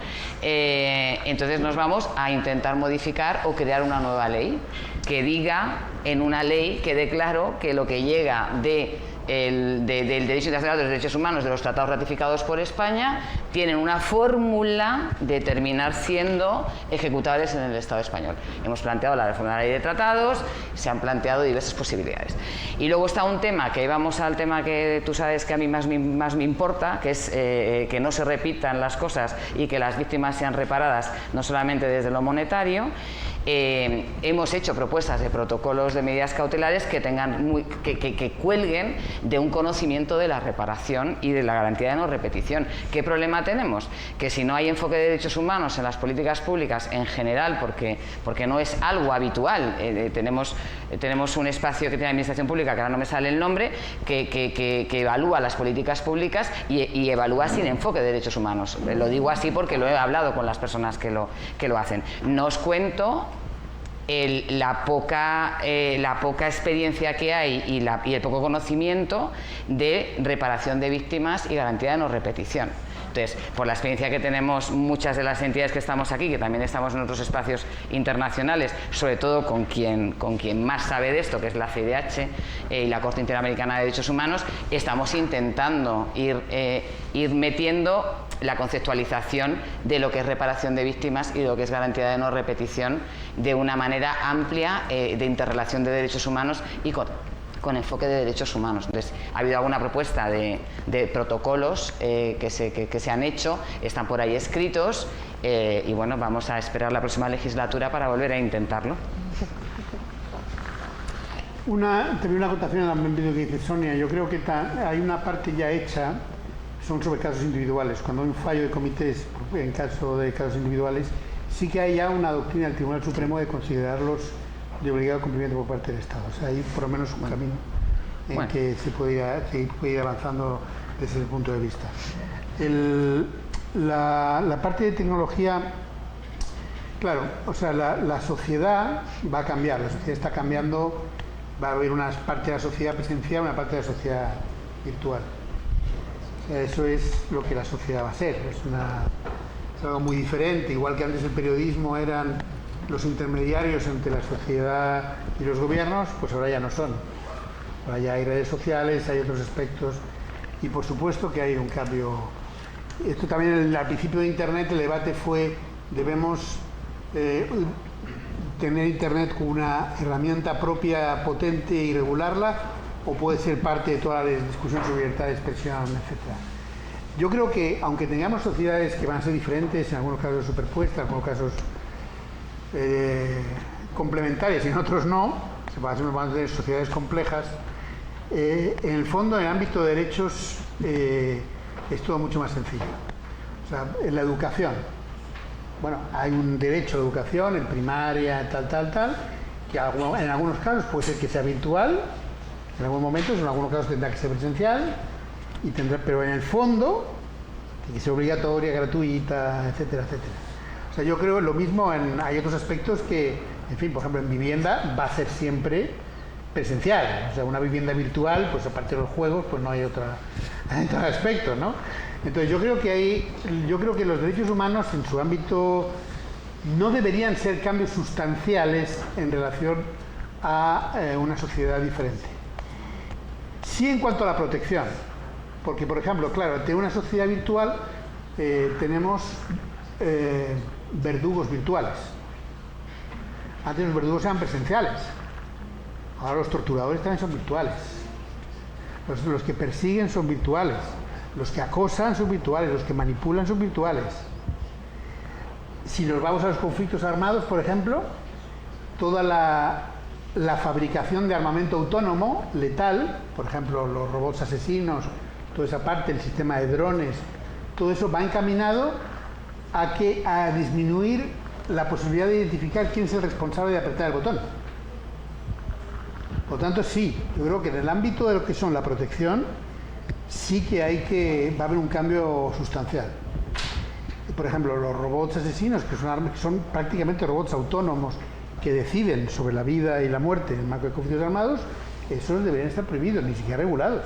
Speaker 3: entonces nos vamos a intentar modificar o crear una nueva ley que diga, en una ley quede claro que lo que llega del derecho internacional de los derechos humanos, de los tratados ratificados por España, tienen una fórmula de terminar siendo ejecutables en el Estado español. Hemos planteado la reforma de la ley de tratados, se han planteado diversas posibilidades. Y luego está un tema, que vamos al tema que tú sabes que a mí más me importa, que es que no se repitan las cosas y que las víctimas sean reparadas, no solamente desde lo monetario. Hemos hecho propuestas de protocolos de medidas cautelares que cuelguen de un conocimiento de la reparación y de la garantía de no repetición. ¿Qué problema tenemos? Que si no hay enfoque de derechos humanos en las políticas públicas en general, porque no es algo habitual, tenemos un espacio que tiene la Administración Pública, que ahora no me sale el nombre, que evalúa las políticas públicas y evalúa sin enfoque de derechos humanos. Lo digo así porque lo he hablado con las personas que lo hacen. No os cuento la poca experiencia que hay y el poco conocimiento de reparación de víctimas y garantía de no repetición. Entonces, por la experiencia que tenemos muchas de las entidades que estamos aquí, que también estamos en otros espacios internacionales, sobre todo con quien más sabe de esto, que es la CIDH y la Corte Interamericana de Derechos Humanos, estamos intentando ir metiendo la conceptualización de lo que es reparación de víctimas y de lo que es garantía de no repetición de una manera amplia de interrelación de derechos humanos y con enfoque de derechos humanos. Entonces, ha habido alguna propuesta de protocolos que se han hecho, están por ahí escritos y bueno, vamos a esperar la próxima legislatura para volver a intentarlo.
Speaker 5: También una acotación al vídeo que dice Sonia. Yo creo que hay una parte ya hecha, son sobre casos individuales. Cuando hay un fallo de comités en caso de casos individuales, sí que hay ya una doctrina del Tribunal Supremo de considerarlos de obligado cumplimiento por parte del Estado. O sea, hay por lo menos un camino en que se puede ir avanzando desde ese punto de vista. La parte de tecnología, claro, o sea, la sociedad va a cambiar, la sociedad está cambiando, va a haber una parte de la sociedad presencial y una parte de la sociedad virtual. O sea, eso es lo que la sociedad va a ser, es algo muy diferente, igual que antes el periodismo eran los intermediarios entre la sociedad y los gobiernos, pues ahora ya no son. Ahora ya hay redes sociales, hay otros aspectos y por supuesto que hay un cambio. Esto también al principio de Internet el debate fue, debemos tener Internet como una herramienta propia, potente y regularla, o puede ser parte de toda la discusión sobre libertad de expresión, etc. Yo creo que aunque tengamos sociedades que van a ser diferentes, en algunos casos superpuestas, en algunos casos complementarias y en otros no, van a tener sociedades complejas, en el fondo, en el ámbito de derechos, es todo mucho más sencillo. O sea, en la educación, bueno, hay un derecho a la educación, en primaria, tal, que en algunos casos puede ser que sea virtual, en algunos momentos, en algunos casos tendrá que ser presencial, pero en el fondo, tiene que ser obligatoria, gratuita, etcétera, etcétera. O sea, yo creo lo mismo, hay otros aspectos que, en fin, por ejemplo, en vivienda va a ser siempre presencial. O sea, una vivienda virtual, pues aparte de los juegos, pues no hay otro aspecto, ¿no? Entonces yo creo que los derechos humanos en su ámbito no deberían ser cambios sustanciales en relación a una sociedad diferente. Sí en cuanto a la protección, porque por ejemplo, claro, ante una sociedad virtual tenemos verdugos virtuales. Antes los verdugos eran presenciales, ahora los torturadores también son virtuales, los que persiguen son virtuales, los que acosan son virtuales, los que manipulan son virtuales. Si nos vamos a los conflictos armados, por ejemplo, toda la fabricación de armamento autónomo, letal, por ejemplo, los robots asesinos, toda esa parte, el sistema de drones, todo eso va encaminado a disminuir la posibilidad de identificar quién es el responsable de apretar el botón. Por lo tanto, sí, yo creo que en el ámbito de lo que son la protección, sí que va a haber un cambio sustancial. Por ejemplo, los robots asesinos, que son prácticamente robots autónomos que deciden sobre la vida y la muerte en el marco de conflictos armados, esos deberían estar prohibidos, ni siquiera regulados.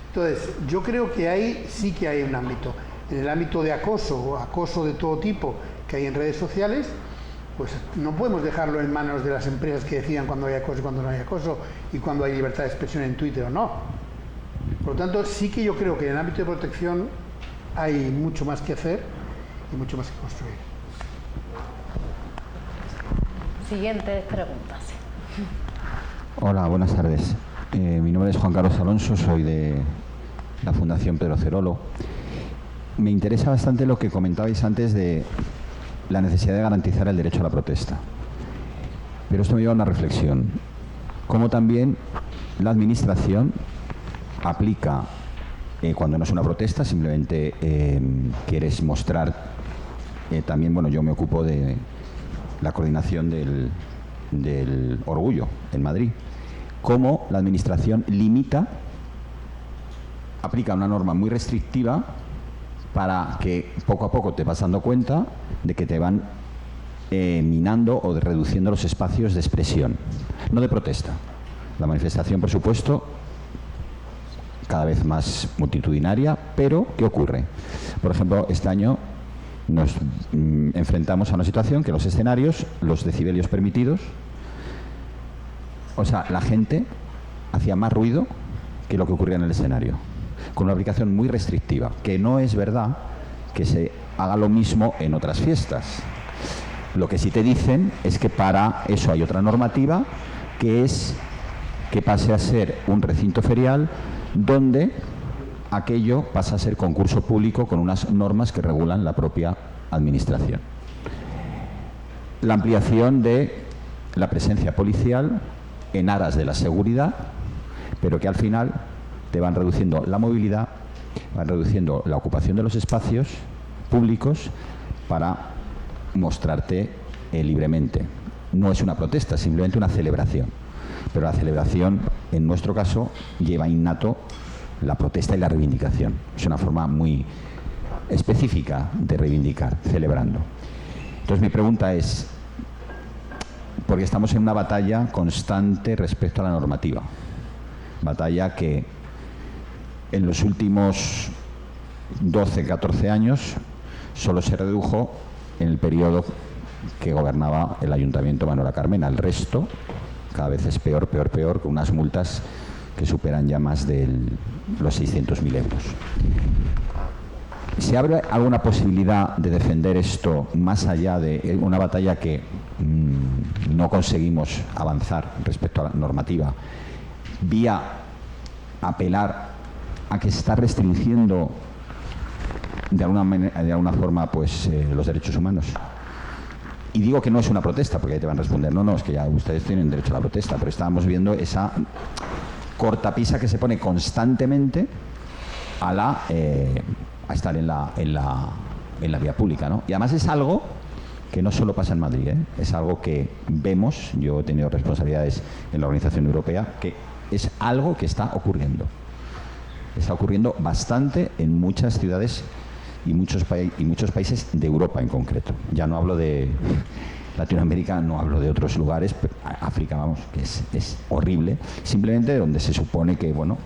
Speaker 5: Entonces, yo creo que sí que hay un ámbito. En el ámbito de acoso de todo tipo que hay en redes sociales, pues no podemos dejarlo en manos de las empresas que decidan cuándo hay acoso y cuándo no hay acoso y cuándo hay libertad de expresión en Twitter o no. Por lo tanto, sí que yo creo que en el ámbito de protección hay mucho más que hacer y mucho más que construir.
Speaker 6: Siguientes preguntas.
Speaker 11: Hola, buenas tardes. Mi nombre es Juan Carlos Alonso, soy de la Fundación Pedro Cerolo. Me interesa bastante lo que comentabais antes de la necesidad de garantizar el derecho a la protesta. Pero esto me lleva a una reflexión. Como también la Administración aplica, cuando no es una protesta, simplemente quieres mostrar, también, bueno, yo me ocupo de la coordinación del orgullo en Madrid, cómo la Administración aplica una norma muy restrictiva para que poco a poco te vas dando cuenta de que te van minando o reduciendo los espacios de expresión, no de protesta. La manifestación, por supuesto, cada vez más multitudinaria, pero ¿qué ocurre? Por ejemplo, este año nos enfrentamos a una situación que los escenarios, los decibelios permitidos, o sea, la gente hacía más ruido que lo que ocurría en el escenario, con una aplicación muy restrictiva, que no es verdad que se haga lo mismo en otras fiestas. Lo que sí te dicen es que para eso hay otra normativa, que es que pase a ser un recinto ferial donde aquello pasa a ser concurso público con unas normas que regulan la propia Administración. La ampliación de la presencia policial en aras de la seguridad, pero que al final te van reduciendo la movilidad, van reduciendo la ocupación de los espacios públicos para mostrarte libremente. No es una protesta, es simplemente una celebración. Pero la celebración, en nuestro caso, lleva innato la protesta y la reivindicación. Es una forma muy específica de reivindicar, celebrando. Entonces mi pregunta es, porque estamos en una batalla constante respecto a la normativa, batalla que en los últimos 12, 14 años solo se redujo en el periodo que gobernaba el Ayuntamiento Manuela Carmena. El resto cada vez es peor, peor, peor, con unas multas que superan ya más de los 600.000 euros. ¿Se abre alguna posibilidad de defender esto más allá de una batalla que no conseguimos avanzar respecto a la normativa, vía apelar a que se está restringiendo de alguna forma pues, los derechos humanos? Y digo que no es una protesta, porque ahí te van a responder, no, es que ya ustedes tienen derecho a la protesta, pero estábamos viendo esa cortapisa que se pone constantemente a estar en la vía pública, ¿no? Y además es algo que no solo pasa en Madrid, es algo que vemos, yo he tenido responsabilidades en la Organización Europea, que es algo que está ocurriendo. Está ocurriendo bastante en muchas ciudades y muchos países de Europa en concreto. Ya no hablo de Latinoamérica, no hablo de otros lugares, pero África, vamos, que es horrible. Simplemente donde se supone que, bueno,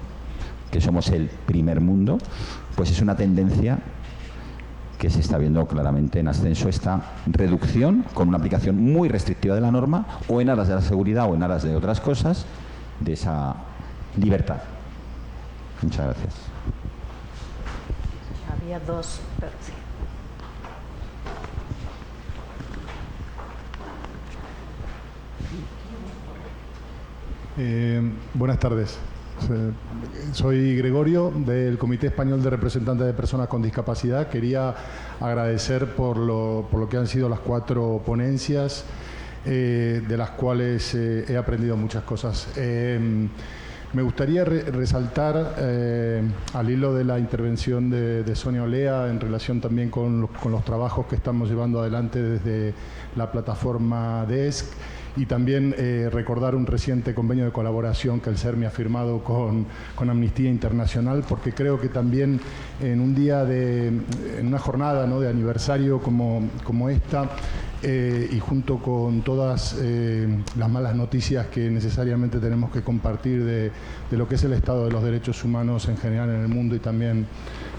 Speaker 11: que somos el primer mundo, pues es una tendencia que se está viendo claramente en ascenso, esta reducción con una aplicación muy restrictiva de la norma, o en aras de la seguridad o en aras de otras cosas, de esa libertad. Muchas gracias.
Speaker 6: Había dos, pero sí.
Speaker 12: Buenas tardes. Soy Gregorio, del Comité Español de Representantes de Personas con Discapacidad. Quería agradecer por lo que han sido las 4 ponencias, de las cuales he aprendido muchas cosas. Me gustaría resaltar, al hilo de la intervención de Sonia Olea, en relación también con los trabajos que estamos llevando adelante desde la plataforma DESC, y también recordar un reciente convenio de colaboración que el CERMI ha firmado con Amnistía Internacional, porque creo que también en un día en una jornada, ¿no?, de aniversario como esta, y junto con todas las malas noticias que necesariamente tenemos que compartir de lo que es el estado de los derechos humanos en general en el mundo y también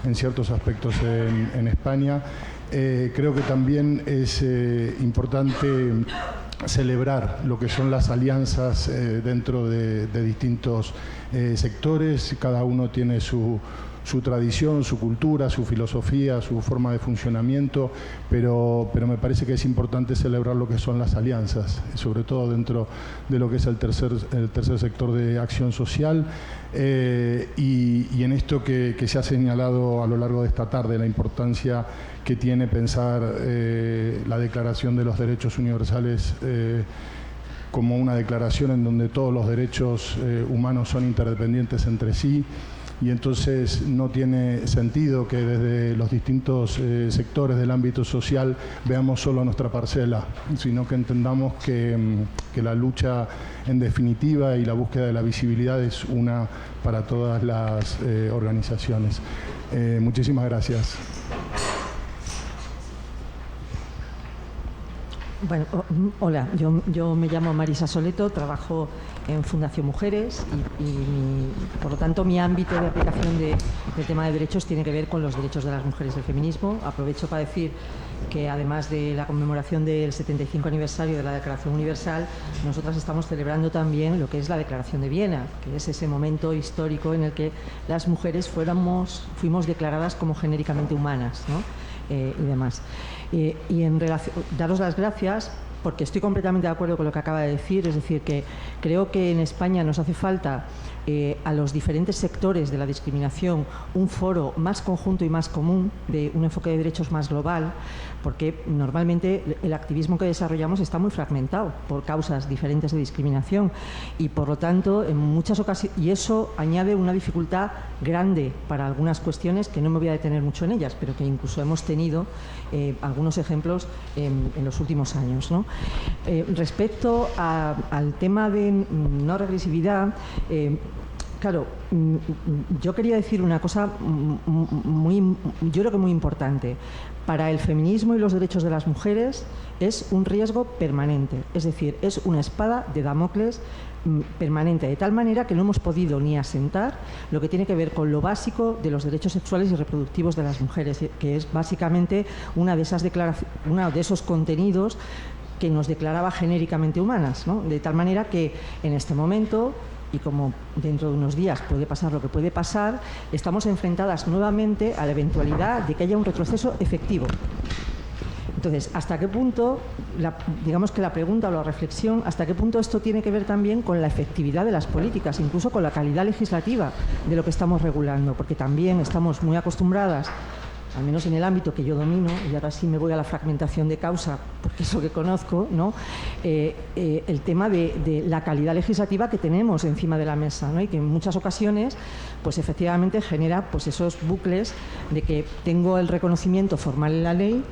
Speaker 12: en ciertos aspectos en España, creo que también es importante celebrar lo que son las alianzas dentro de distintos sectores. Cada uno tiene su tradición, su cultura, su filosofía, su forma de funcionamiento, pero me parece que es importante celebrar lo que son las alianzas, sobre todo dentro de lo que es el tercer sector de acción social, y en esto que se ha señalado a lo largo de esta tarde, la importancia que tiene pensar la Declaración de los Derechos Universales como una declaración en donde todos los derechos humanos son interdependientes entre sí, y entonces no tiene sentido que desde los distintos sectores del ámbito social veamos solo nuestra parcela, sino que entendamos que la lucha en definitiva y la búsqueda de la visibilidad es una para todas las organizaciones. Muchísimas gracias.
Speaker 13: Bueno, hola, yo me llamo Marisa Soleto, trabajo en Fundación Mujeres y por lo tanto mi ámbito de aplicación del tema de derechos tiene que ver con los derechos de las mujeres del feminismo. Aprovecho para decir que además de la conmemoración del 75 aniversario de la Declaración Universal, nosotras estamos celebrando también lo que es la Declaración de Viena, que es ese momento histórico en el que las mujeres fuimos declaradas como genéricamente humanas, ¿no? Y demás. Y en relación, daros las gracias porque estoy completamente de acuerdo con lo que acaba de decir, es decir, que creo que en España nos hace falta a los diferentes sectores de la discriminación un foro más conjunto y más común, de un enfoque de derechos más global, porque normalmente el activismo que desarrollamos está muy fragmentado por causas diferentes de discriminación y por lo tanto en muchas ocasiones, y eso añade una dificultad grande para algunas cuestiones que no me voy a detener mucho en ellas, pero que incluso hemos tenido algunos ejemplos en los últimos años, ¿no? Respecto al tema de no regresividad, claro, yo quería decir una cosa yo creo que muy importante. Para el feminismo y los derechos de las mujeres es un riesgo permanente, es decir, es una espada de Damocles permanente, de tal manera que no hemos podido ni asentar lo que tiene que ver con lo básico de los derechos sexuales y reproductivos de las mujeres, que es básicamente uno de esos contenidos que nos declaraba genéricamente humanas, ¿no? De tal manera que en este momento, y como dentro de unos días puede pasar lo que puede pasar, estamos enfrentadas nuevamente a la eventualidad de que haya un retroceso efectivo. Entonces, ¿hasta qué punto, digamos que la pregunta o la reflexión, hasta qué punto esto tiene que ver también con la efectividad de las políticas, incluso con la calidad legislativa de lo que estamos regulando? Porque también estamos muy acostumbradas, al menos en el ámbito que yo domino, y ahora sí me voy a la fragmentación de causa, porque es lo que conozco, ¿no? El tema de la calidad legislativa que tenemos encima de la mesa, ¿no? Y que en muchas ocasiones, pues efectivamente genera pues esos bucles de que tengo el reconocimiento formal en la ley,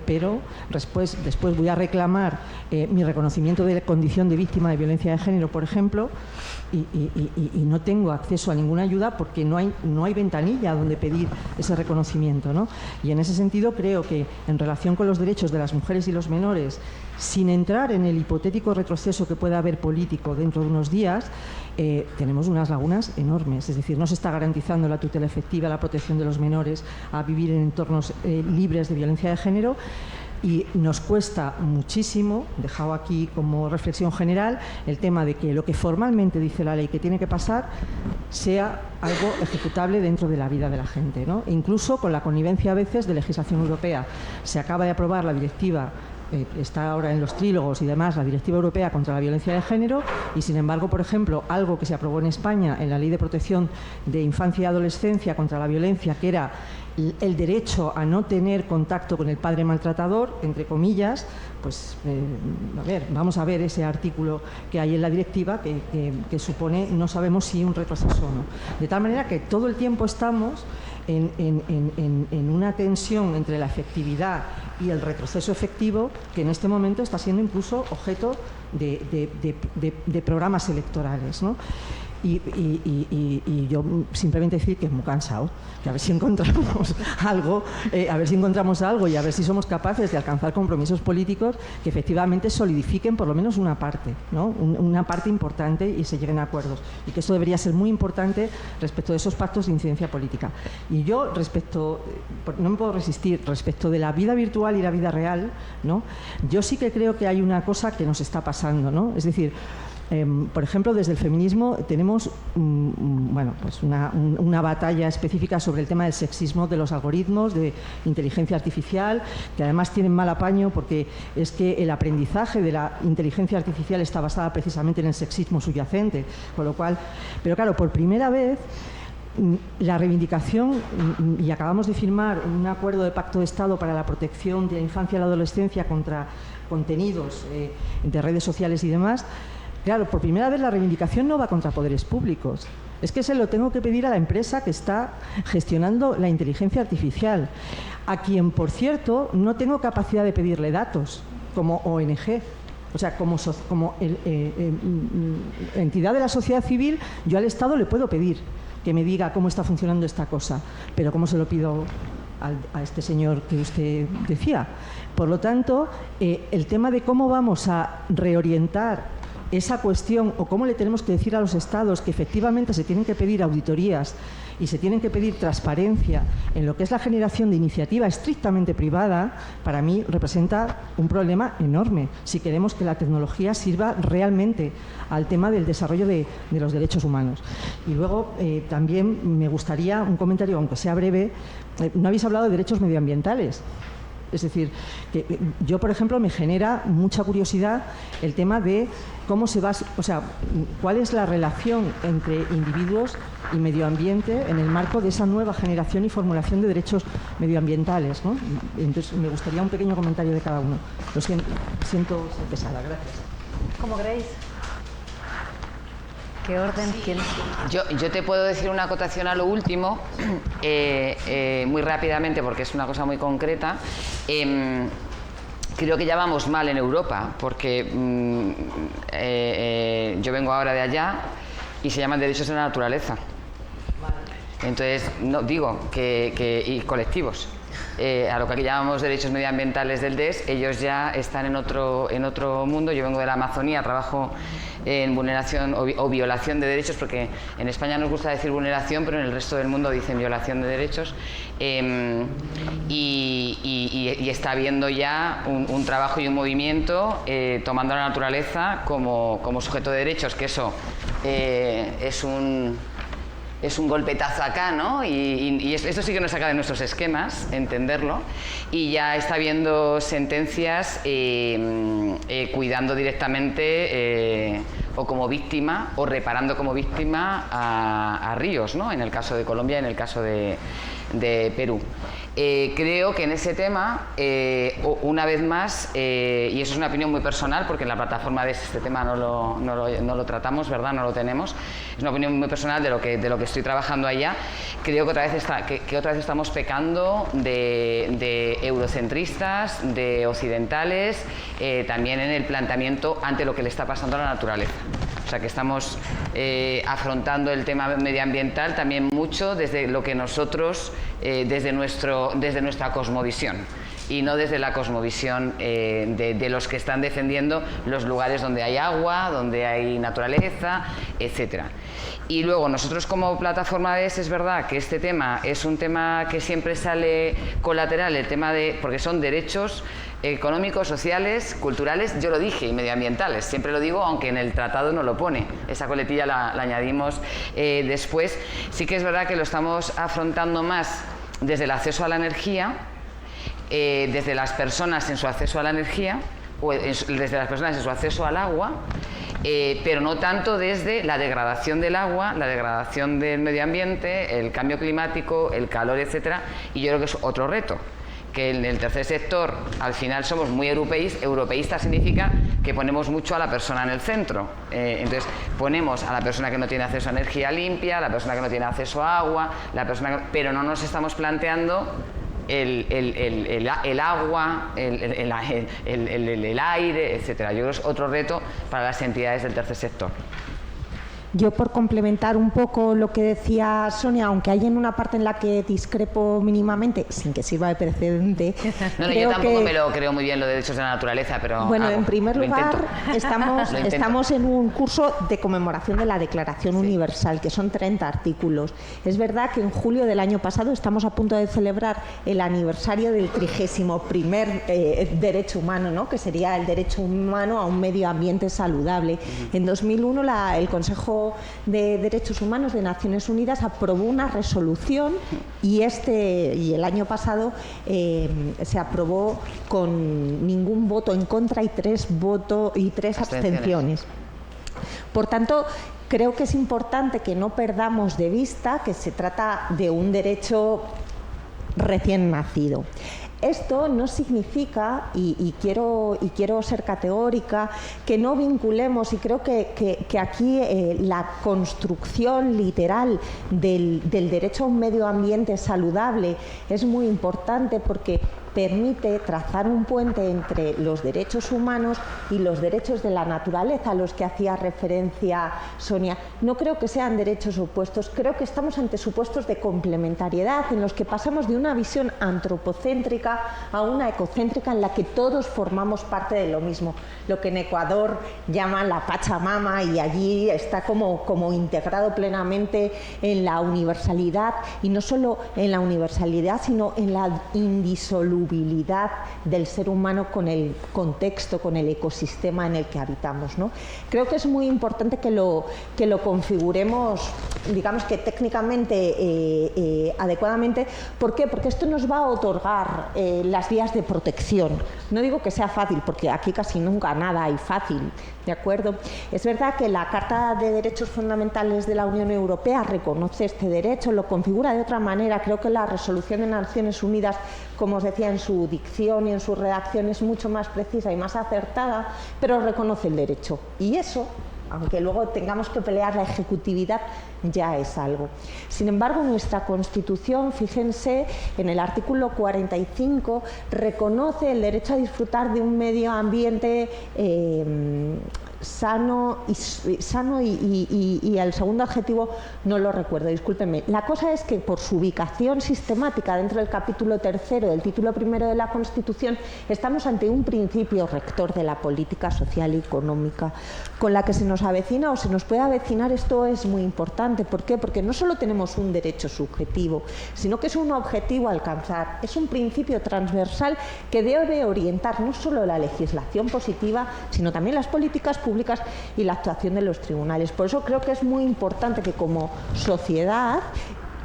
Speaker 13: pero después voy a reclamar mi reconocimiento de condición de víctima de violencia de género, por ejemplo, y no tengo acceso a ninguna ayuda porque no hay ventanilla donde pedir ese reconocimiento, ¿no? Y en ese sentido creo que en relación con los derechos de las mujeres y los menores, sin entrar en el hipotético retroceso que pueda haber político dentro de unos días, tenemos unas lagunas enormes. Es decir, no se está garantizando la tutela efectiva, la protección de los menores a vivir en entornos libres de violencia de género. Y nos cuesta muchísimo, dejado aquí como reflexión general, el tema de que lo que formalmente dice la ley que tiene que pasar sea algo ejecutable dentro de la vida de la gente, ¿no? E incluso con la connivencia a veces de legislación europea. Se acaba de aprobar la directiva, está ahora en los trílogos y demás, la Directiva Europea contra la Violencia de Género, y sin embargo, por ejemplo, algo que se aprobó en España en la Ley de Protección de Infancia y Adolescencia contra la Violencia, que era el derecho a no tener contacto con el padre maltratador, entre comillas, pues vamos a ver ese artículo que hay en la directiva que supone, no sabemos si un retroceso o no. De tal manera que todo el tiempo estamos en una tensión entre la efectividad y el retroceso efectivo, que en este momento está siendo incluso objeto de programas electorales, ¿no? Y yo simplemente decir que es muy cansado, que a ver si encontramos algo, y a ver si somos capaces de alcanzar compromisos políticos que efectivamente solidifiquen por lo menos una parte, ¿no? Una parte importante, y se lleguen a acuerdos. Y que esto debería ser muy importante respecto de esos pactos de incidencia política. Y yo no me puedo resistir, respecto de la vida virtual y la vida real, ¿no? Yo sí que creo que hay una cosa que nos está pasando, ¿no? Es decir, por ejemplo, desde el feminismo tenemos pues una batalla específica sobre el tema del sexismo de los algoritmos de inteligencia artificial, que además tienen mal apaño porque es que el aprendizaje de la inteligencia artificial está basada precisamente en el sexismo subyacente, con lo cual, pero claro, por primera vez la reivindicación, y acabamos de firmar un acuerdo de pacto de Estado para la protección de la infancia y la adolescencia contra contenidos de redes sociales y demás. Claro, por primera vez la reivindicación no va contra poderes públicos. Es que se lo tengo que pedir a la empresa que está gestionando la inteligencia artificial, a quien, por cierto, no tengo capacidad de pedirle datos como ONG. O sea, como entidad de la sociedad civil, yo al Estado le puedo pedir que me diga cómo está funcionando esta cosa, pero ¿cómo se lo pido a este señor que usted decía? Por lo tanto, el tema de cómo vamos a reorientar esa cuestión o cómo le tenemos que decir a los Estados que efectivamente se tienen que pedir auditorías y se tienen que pedir transparencia en lo que es la generación de iniciativa estrictamente privada, para mí representa un problema enorme si queremos que la tecnología sirva realmente al tema del desarrollo de los derechos humanos. Y luego también me gustaría un comentario, aunque sea breve. No habéis hablado de derechos medioambientales. Es decir, que yo, por ejemplo, me genera mucha curiosidad el tema de cómo se va, o sea, cuál es la relación entre individuos y medio ambiente en el marco de esa nueva generación y formulación de derechos medioambientales, ¿no? Entonces, me gustaría un pequeño comentario de cada uno. Lo siento ser pesada. Gracias.
Speaker 6: ¿Cómo queréis? ¿Qué orden? ¿Quién?
Speaker 3: Yo te puedo decir una acotación a lo último, muy rápidamente, porque es una cosa muy concreta. Creo que ya vamos mal en Europa, porque yo vengo ahora de allá y se llaman derechos de la naturaleza. Entonces, no digo y colectivos. A lo que aquí llamamos derechos medioambientales del DES, ellos ya están en otro mundo. Yo vengo de la Amazonía, trabajo en vulneración o violación de derechos, porque en España nos gusta decir vulneración, pero en el resto del mundo dicen violación de derechos. Y está habiendo ya un trabajo y un movimiento tomando a la naturaleza como sujeto de derechos, que eso es un golpetazo acá, ¿no? Y esto sí que nos saca de nuestros esquemas, entenderlo. Y ya está habiendo sentencias cuidando directamente o como víctima o reparando como víctima a ríos, ¿no? En el caso de Colombia y en el caso de Perú. Creo que en ese tema, una vez más, y eso es una opinión muy personal, porque en la plataforma de este tema no lo tratamos, ¿verdad? No lo tenemos. Es una opinión muy personal de lo que estoy trabajando allá. Creo que otra vez estamos pecando de eurocentristas, de occidentales, también en el planteamiento ante lo que le está pasando a la naturaleza. O sea, que estamos afrontando el tema medioambiental también mucho desde lo que nosotros, desde nuestra cosmovisión, y no desde la cosmovisión de los que están defendiendo los lugares donde hay agua, donde hay naturaleza, etcétera. Y luego nosotros como plataforma DES, es verdad que este tema es un tema que siempre sale colateral, el tema porque son derechos económicos, sociales, culturales, yo lo dije, y medioambientales, siempre lo digo, aunque en el tratado no lo pone, esa coletilla la añadimos después. Sí que es verdad que lo estamos afrontando más desde el acceso a la energía, desde las personas en su acceso a la energía, o desde las personas en su acceso al agua, pero no tanto desde la degradación del agua, la degradación del medio ambiente, el cambio climático, el calor, etcétera. Y yo creo que es otro reto, que en el tercer sector al final somos muy europeístas. Europeísta significa que ponemos mucho a la persona en el centro. Entonces ponemos a la persona que no tiene acceso a energía limpia, a la persona que no tiene acceso a agua, pero no nos estamos planteando el agua, el aire, etcétera. Yo creo que es otro reto para las entidades del tercer sector.
Speaker 7: Yo, por complementar un poco lo que decía Sonia, aunque hay en una parte en la que discrepo mínimamente, sin que sirva de precedente.
Speaker 3: No, yo tampoco me lo creo muy bien lo de derechos de la naturaleza, pero.
Speaker 7: Bueno, en primer lugar, estamos en un curso de conmemoración de la Declaración Universal, que son 30 artículos. Es verdad que en julio del año pasado estamos a punto de celebrar el aniversario del 31º derecho humano, ¿no? Que sería el derecho humano a un medio ambiente saludable. En 2001 el Consejo de Derechos Humanos de Naciones Unidas aprobó una resolución y el año pasado se aprobó con ningún voto en contra y tres abstenciones. Por tanto, creo que es importante que no perdamos de vista que se trata de un derecho recién nacido. Esto no significa, y quiero ser categórica, que no vinculemos, y creo que aquí la construcción literal del derecho a un medio ambiente saludable es muy importante, porque permite trazar un puente entre los derechos humanos y los derechos de la naturaleza, a los que hacía referencia Sonia. No creo que sean derechos opuestos, creo que estamos ante supuestos de complementariedad, en los que pasamos de una visión antropocéntrica a una ecocéntrica, en la que todos formamos parte de lo mismo, lo que en Ecuador llaman la Pachamama, y allí está como integrado plenamente en la universalidad, y no solo en la universalidad, sino en la indisolubilidad del ser humano con el contexto, con el ecosistema en el que habitamos, ¿no? Creo que es muy importante que lo configuremos, digamos que técnicamente adecuadamente. ¿Por qué? Porque esto nos va a otorgar las vías de protección. No digo que sea fácil, porque aquí casi nunca nada hay fácil, ¿de acuerdo? Es verdad que la Carta de Derechos Fundamentales de la Unión Europea reconoce este derecho, lo configura de otra manera. Creo que la Resolución de Naciones Unidas, como os decía, en su dicción y en su redacción es mucho más precisa y más acertada, pero reconoce el derecho. Y eso, aunque luego tengamos que pelear la ejecutividad, ya es algo. Sin embargo, nuestra Constitución, fíjense, en el artículo 45 reconoce el derecho a disfrutar de un medio ambiente sano y el segundo adjetivo no lo recuerdo, discúlpenme. La cosa es que, por su ubicación sistemática dentro del capítulo 3 del título 1 de la Constitución, estamos ante un principio rector de la política social y económica con la que se nos avecina o se nos puede avecinar. Esto es muy importante. ¿Por qué? Porque no solo tenemos un derecho subjetivo, sino que es un objetivo a alcanzar, es un principio transversal que debe orientar no solo la legislación positiva, sino también las políticas públicas y la actuación de los tribunales. Por eso creo que es muy importante que, como sociedad,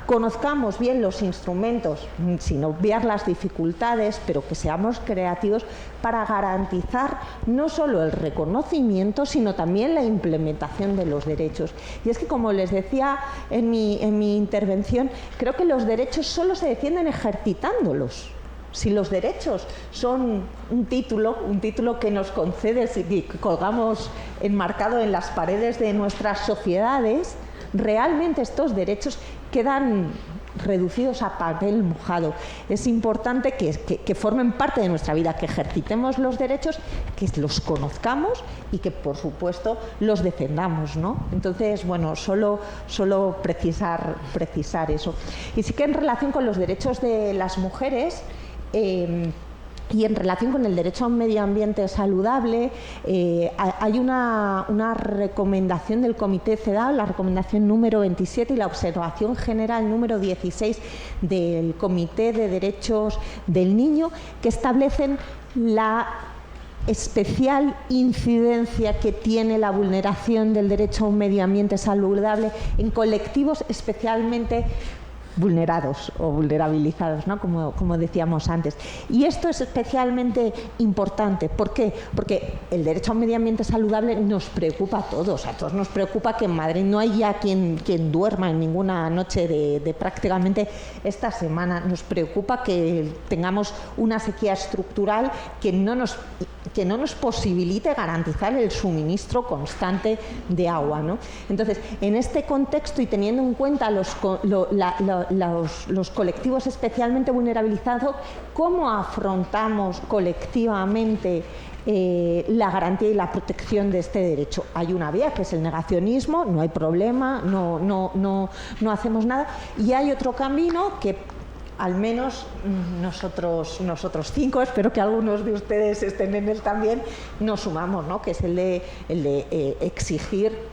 Speaker 7: conozcamos bien los instrumentos, sin obviar las dificultades, pero que seamos creativos para garantizar no solo el reconocimiento, sino también la implementación de los derechos. Y es que, como les decía en mi intervención, creo que los derechos solo se defienden ejercitándolos. Si los derechos son un título que nos concede y que colgamos enmarcado en las paredes de nuestras sociedades, realmente estos derechos quedan reducidos a papel mojado. Es importante que formen parte de nuestra vida, que ejercitemos los derechos, que los conozcamos y que, por supuesto, los defendamos, ¿no? Entonces, bueno, solo precisar eso. Y sí que, en relación con los derechos de las mujeres, y en relación con el derecho a un medio ambiente saludable, hay una recomendación del Comité CEDAW, la recomendación número 27, y la observación general número 16 del Comité de Derechos del Niño, que establecen la especial incidencia que tiene la vulneración del derecho a un medio ambiente saludable en colectivos especialmente vulnerados o vulnerabilizados, ¿no? Como decíamos antes. Y esto es especialmente importante. ¿Por qué? Porque el derecho a un medio ambiente saludable nos preocupa a todos. A todos nos preocupa que en Madrid no haya quien duerma en ninguna noche de prácticamente esta semana. Nos preocupa que tengamos una sequía estructural que no nos posibilite garantizar el suministro constante de agua, ¿no? Entonces, en este contexto, y teniendo en cuenta los colectivos especialmente vulnerabilizados, ¿cómo afrontamos colectivamente la garantía y la protección de este derecho? Hay una vía, que es el negacionismo, no hay problema, no hacemos nada, y hay otro camino que al menos nosotros 5, espero que algunos de ustedes estén en él también, nos sumamos, ¿no? Que es el de exigir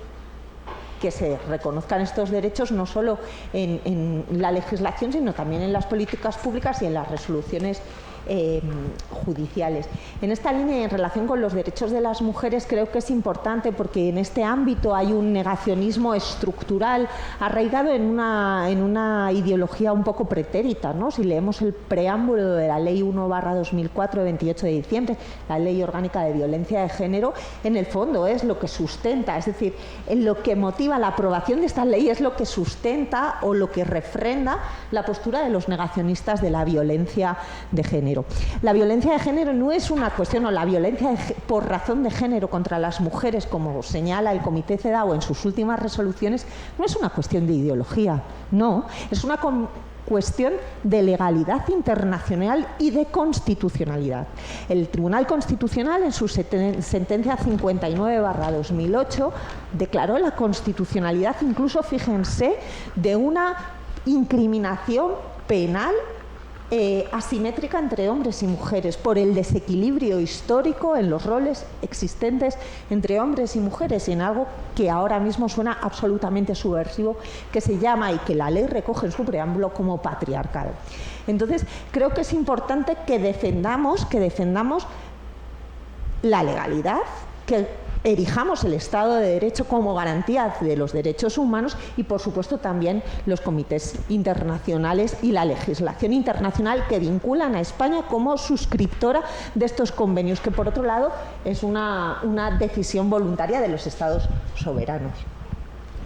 Speaker 7: que se reconozcan estos derechos no solo en la legislación, sino también en las políticas públicas y en las resoluciones judiciales. En esta línea, en relación con los derechos de las mujeres, creo que es importante porque en este ámbito hay un negacionismo estructural arraigado en una ideología un poco pretérita, ¿no? Si leemos el preámbulo de la Ley 1/2004 de 28 de diciembre, la Ley Orgánica de Violencia de Género, en el fondo es lo que sustenta, es decir, en lo que motiva la aprobación de esta ley es lo que sustenta o lo que refrenda la postura de los negacionistas de la violencia de género. La violencia de género no es una cuestión, o la violencia por razón de género contra las mujeres, como señala el Comité CEDAW en sus últimas resoluciones, no es una cuestión de ideología, no, es una cuestión de legalidad internacional y de constitucionalidad. El Tribunal Constitucional, en su sentencia 59/2008, declaró la constitucionalidad, incluso, fíjense, de una incriminación penal asimétrica entre hombres y mujeres por el desequilibrio histórico en los roles existentes entre hombres y mujeres, y en algo que ahora mismo suena absolutamente subversivo, que se llama, y que la ley recoge en su preámbulo, como patriarcado. Entonces, creo que es importante que defendamos la legalidad, que erijamos el Estado de Derecho como garantía de los derechos humanos y, por supuesto, también los comités internacionales y la legislación internacional que vinculan a España como suscriptora de estos convenios, que, por otro lado, es una decisión voluntaria de los Estados soberanos.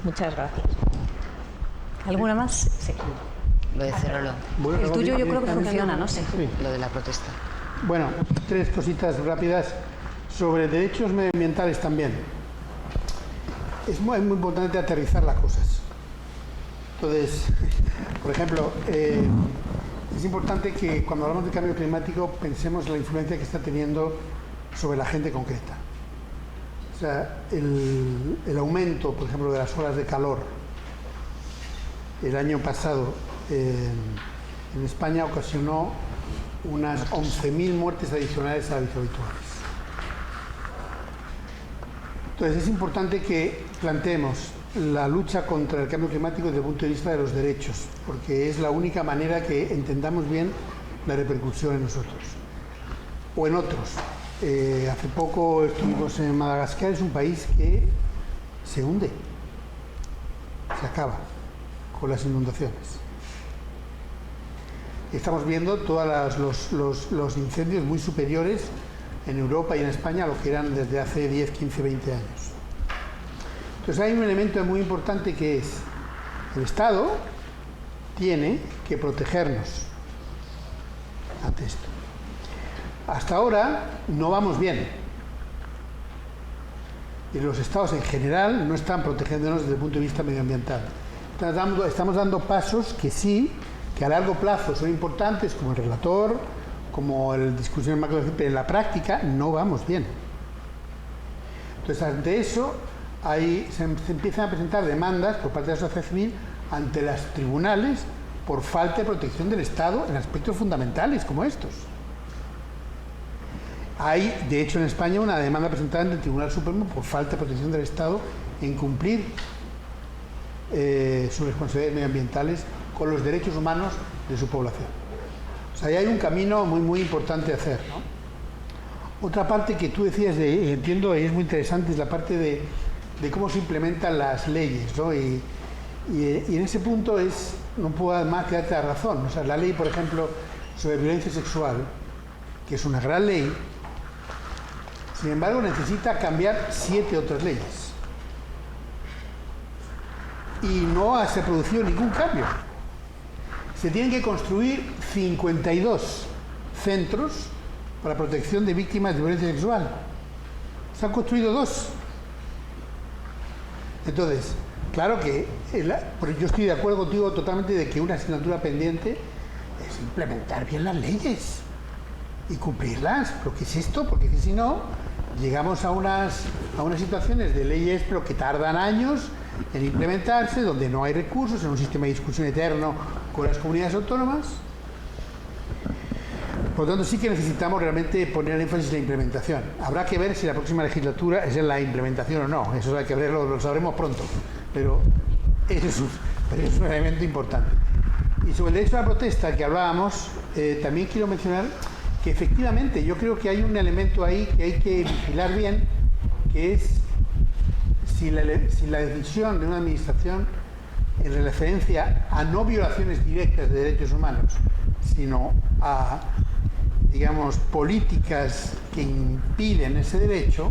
Speaker 7: Muchas gracias.
Speaker 6: ¿Alguna más? Sí.
Speaker 2: Lo de Cerolo.
Speaker 5: Bueno,
Speaker 6: el tuyo yo creo que funciona, ¿no? Sí.
Speaker 2: Lo de la protesta.
Speaker 5: Bueno, 3 cositas rápidas. Sobre derechos medioambientales también. Es muy importante aterrizar las cosas. Entonces, por ejemplo, es importante que cuando hablamos de cambio climático pensemos en la influencia que está teniendo sobre la gente concreta. O sea, el aumento, por ejemplo, de las horas de calor el año pasado en España ocasionó unas 11.000 muertes adicionales a las habituales. Entonces es importante que planteemos la lucha contra el cambio climático desde el punto de vista de los derechos, porque es la única manera que entendamos bien la repercusión en nosotros o en otros. Hace poco estuvimos en Madagascar, es un país que se hunde, se acaba con las inundaciones. Estamos viendo todos los incendios muy superiores en Europa y en España a lo que eran desde hace 10, 15, 20 años. Entonces hay un elemento muy importante que es el Estado tiene que protegernos ante esto. Hasta ahora no vamos bien. Y los Estados en general no están protegiéndonos desde el punto de vista medioambiental. Estamos dando pasos que sí, que a largo plazo son importantes, como el relator, como la discusión en macro, pero en la práctica no vamos bien. Entonces, ante eso, se empiezan a presentar demandas por parte de la sociedad civil ante los tribunales por falta de protección del Estado en aspectos fundamentales como estos. Hay, de hecho, en España una demanda presentada ante el Tribunal Supremo por falta de protección del Estado en cumplir sus responsabilidades medioambientales con los derechos humanos de su población. O sea, ahí hay un camino muy, muy importante a hacer, ¿no? Otra parte que tú decías, entiendo, y es muy interesante, es la parte de cómo se implementan las leyes, ¿no? Y en ese punto no puedo más que darte la razón. O sea, la ley, por ejemplo, sobre violencia sexual, que es una gran ley, sin embargo, necesita cambiar 7 otras leyes. Y no se ha producido ningún cambio. Se tienen que construir 52 centros para protección de víctimas de violencia sexual. Se han construido 2. Entonces, claro que yo estoy de acuerdo contigo totalmente de que una asignatura pendiente es implementar bien las leyes y cumplirlas. ¿Pero qué es esto? Porque si no, llegamos a unas situaciones de leyes pero que tardan años en implementarse, donde no hay recursos, en un sistema de discusión eterno con las comunidades autónomas. Por lo tanto, sí que necesitamos realmente poner énfasis en la implementación. Habrá que ver si la próxima legislatura es en la implementación o no. Eso hay que verlo, lo sabremos pronto. Pero eso es un elemento importante. Y sobre el derecho a la protesta que hablábamos, también quiero mencionar que efectivamente yo creo que hay un elemento ahí que hay que vigilar bien, que es si la decisión de una administración en referencia a no violaciones directas de derechos humanos, sino a, digamos, políticas que impiden ese derecho,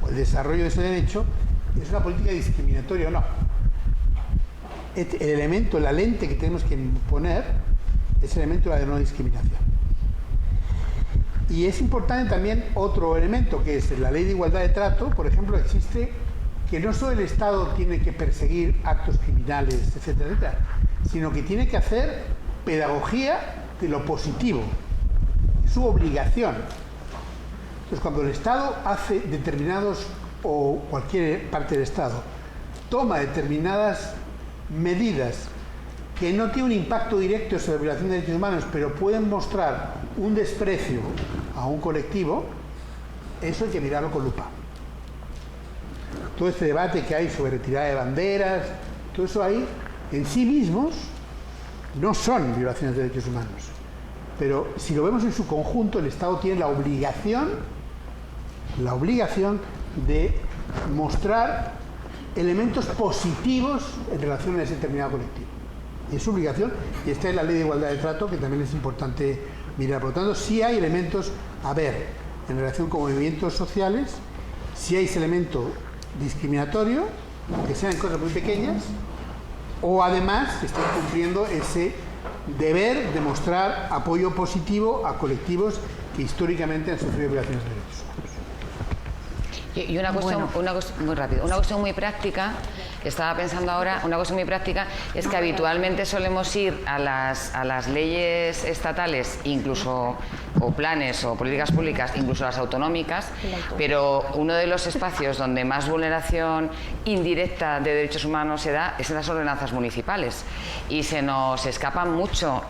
Speaker 5: o el desarrollo de ese derecho, es una política discriminatoria o no. El elemento, la lente que tenemos que poner es el elemento de la no discriminación. Y es importante también otro elemento, que es la ley de igualdad de trato. Por ejemplo, existe que no solo el Estado tiene que perseguir actos criminales, etcétera, etcétera, sino que tiene que hacer pedagogía de lo positivo. Es su obligación. Entonces, cuando el Estado hace determinados, o cualquier parte del Estado, toma determinadas medidas que no tienen un impacto directo sobre la violación de derechos humanos, pero pueden mostrar un desprecio a un colectivo, eso hay que mirarlo con lupa. Todo este debate que hay sobre retirada de banderas, todo eso ahí, en sí mismos, no son violaciones de derechos humanos. Pero si lo vemos en su conjunto, el Estado tiene la obligación de mostrar elementos positivos en relación a ese determinado colectivo. Y es su obligación, y está en la ley de igualdad de trato, que también es importante mirar. Por lo tanto, sí hay elementos a ver en relación con movimientos sociales, si hay ese elemento discriminatorio, aunque sean cosas muy pequeñas, o además que están cumpliendo ese deber de mostrar apoyo positivo a colectivos que históricamente han sufrido violaciones de derechos humanos.
Speaker 3: Y una cuestión, muy rápido, una cuestión muy práctica, estaba pensando ahora, una cuestión muy práctica es que habitualmente solemos ir a las leyes estatales, incluso, o planes o políticas públicas, incluso las autonómicas, pero uno de los espacios donde más vulneración indirecta de derechos humanos se da es en las ordenanzas municipales, y se nos escapan mucho.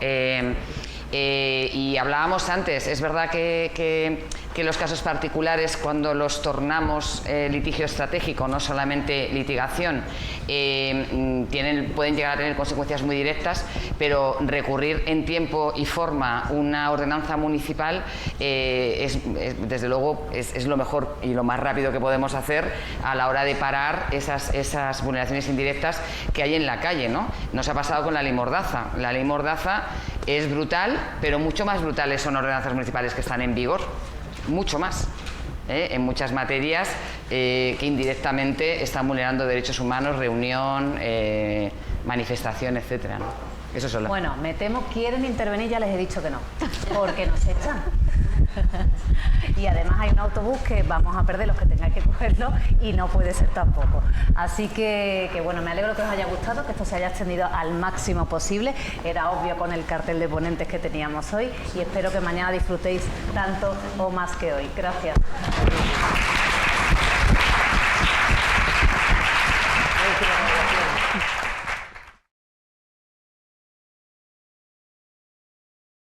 Speaker 3: Y hablábamos antes, es verdad que los casos particulares, cuando los tornamos litigio estratégico, no solamente litigación, pueden llegar a tener consecuencias muy directas, pero recurrir en tiempo y forma una ordenanza municipal desde luego es lo mejor y lo más rápido que podemos hacer a la hora de parar esas vulneraciones indirectas que hay en la calle, ¿no? Nos ha pasado con la ley Mordaza. La ley Mordaza es brutal, pero mucho más brutales son ordenanzas municipales que están en vigor, mucho más, en muchas materias que indirectamente están vulnerando derechos humanos, reunión, manifestación, etcétera, ¿no? Eso solo.
Speaker 6: Bueno, me temo, quieren intervenir, ya les he dicho que no, porque nos echan. Y además hay un autobús que vamos a perder los que tengan que cogerlo y no puede ser tampoco. Así que bueno, me alegro que os haya gustado, que esto se haya extendido al máximo posible. Era obvio con el cartel de ponentes que teníamos hoy, y espero que mañana disfrutéis tanto o más que hoy. Gracias.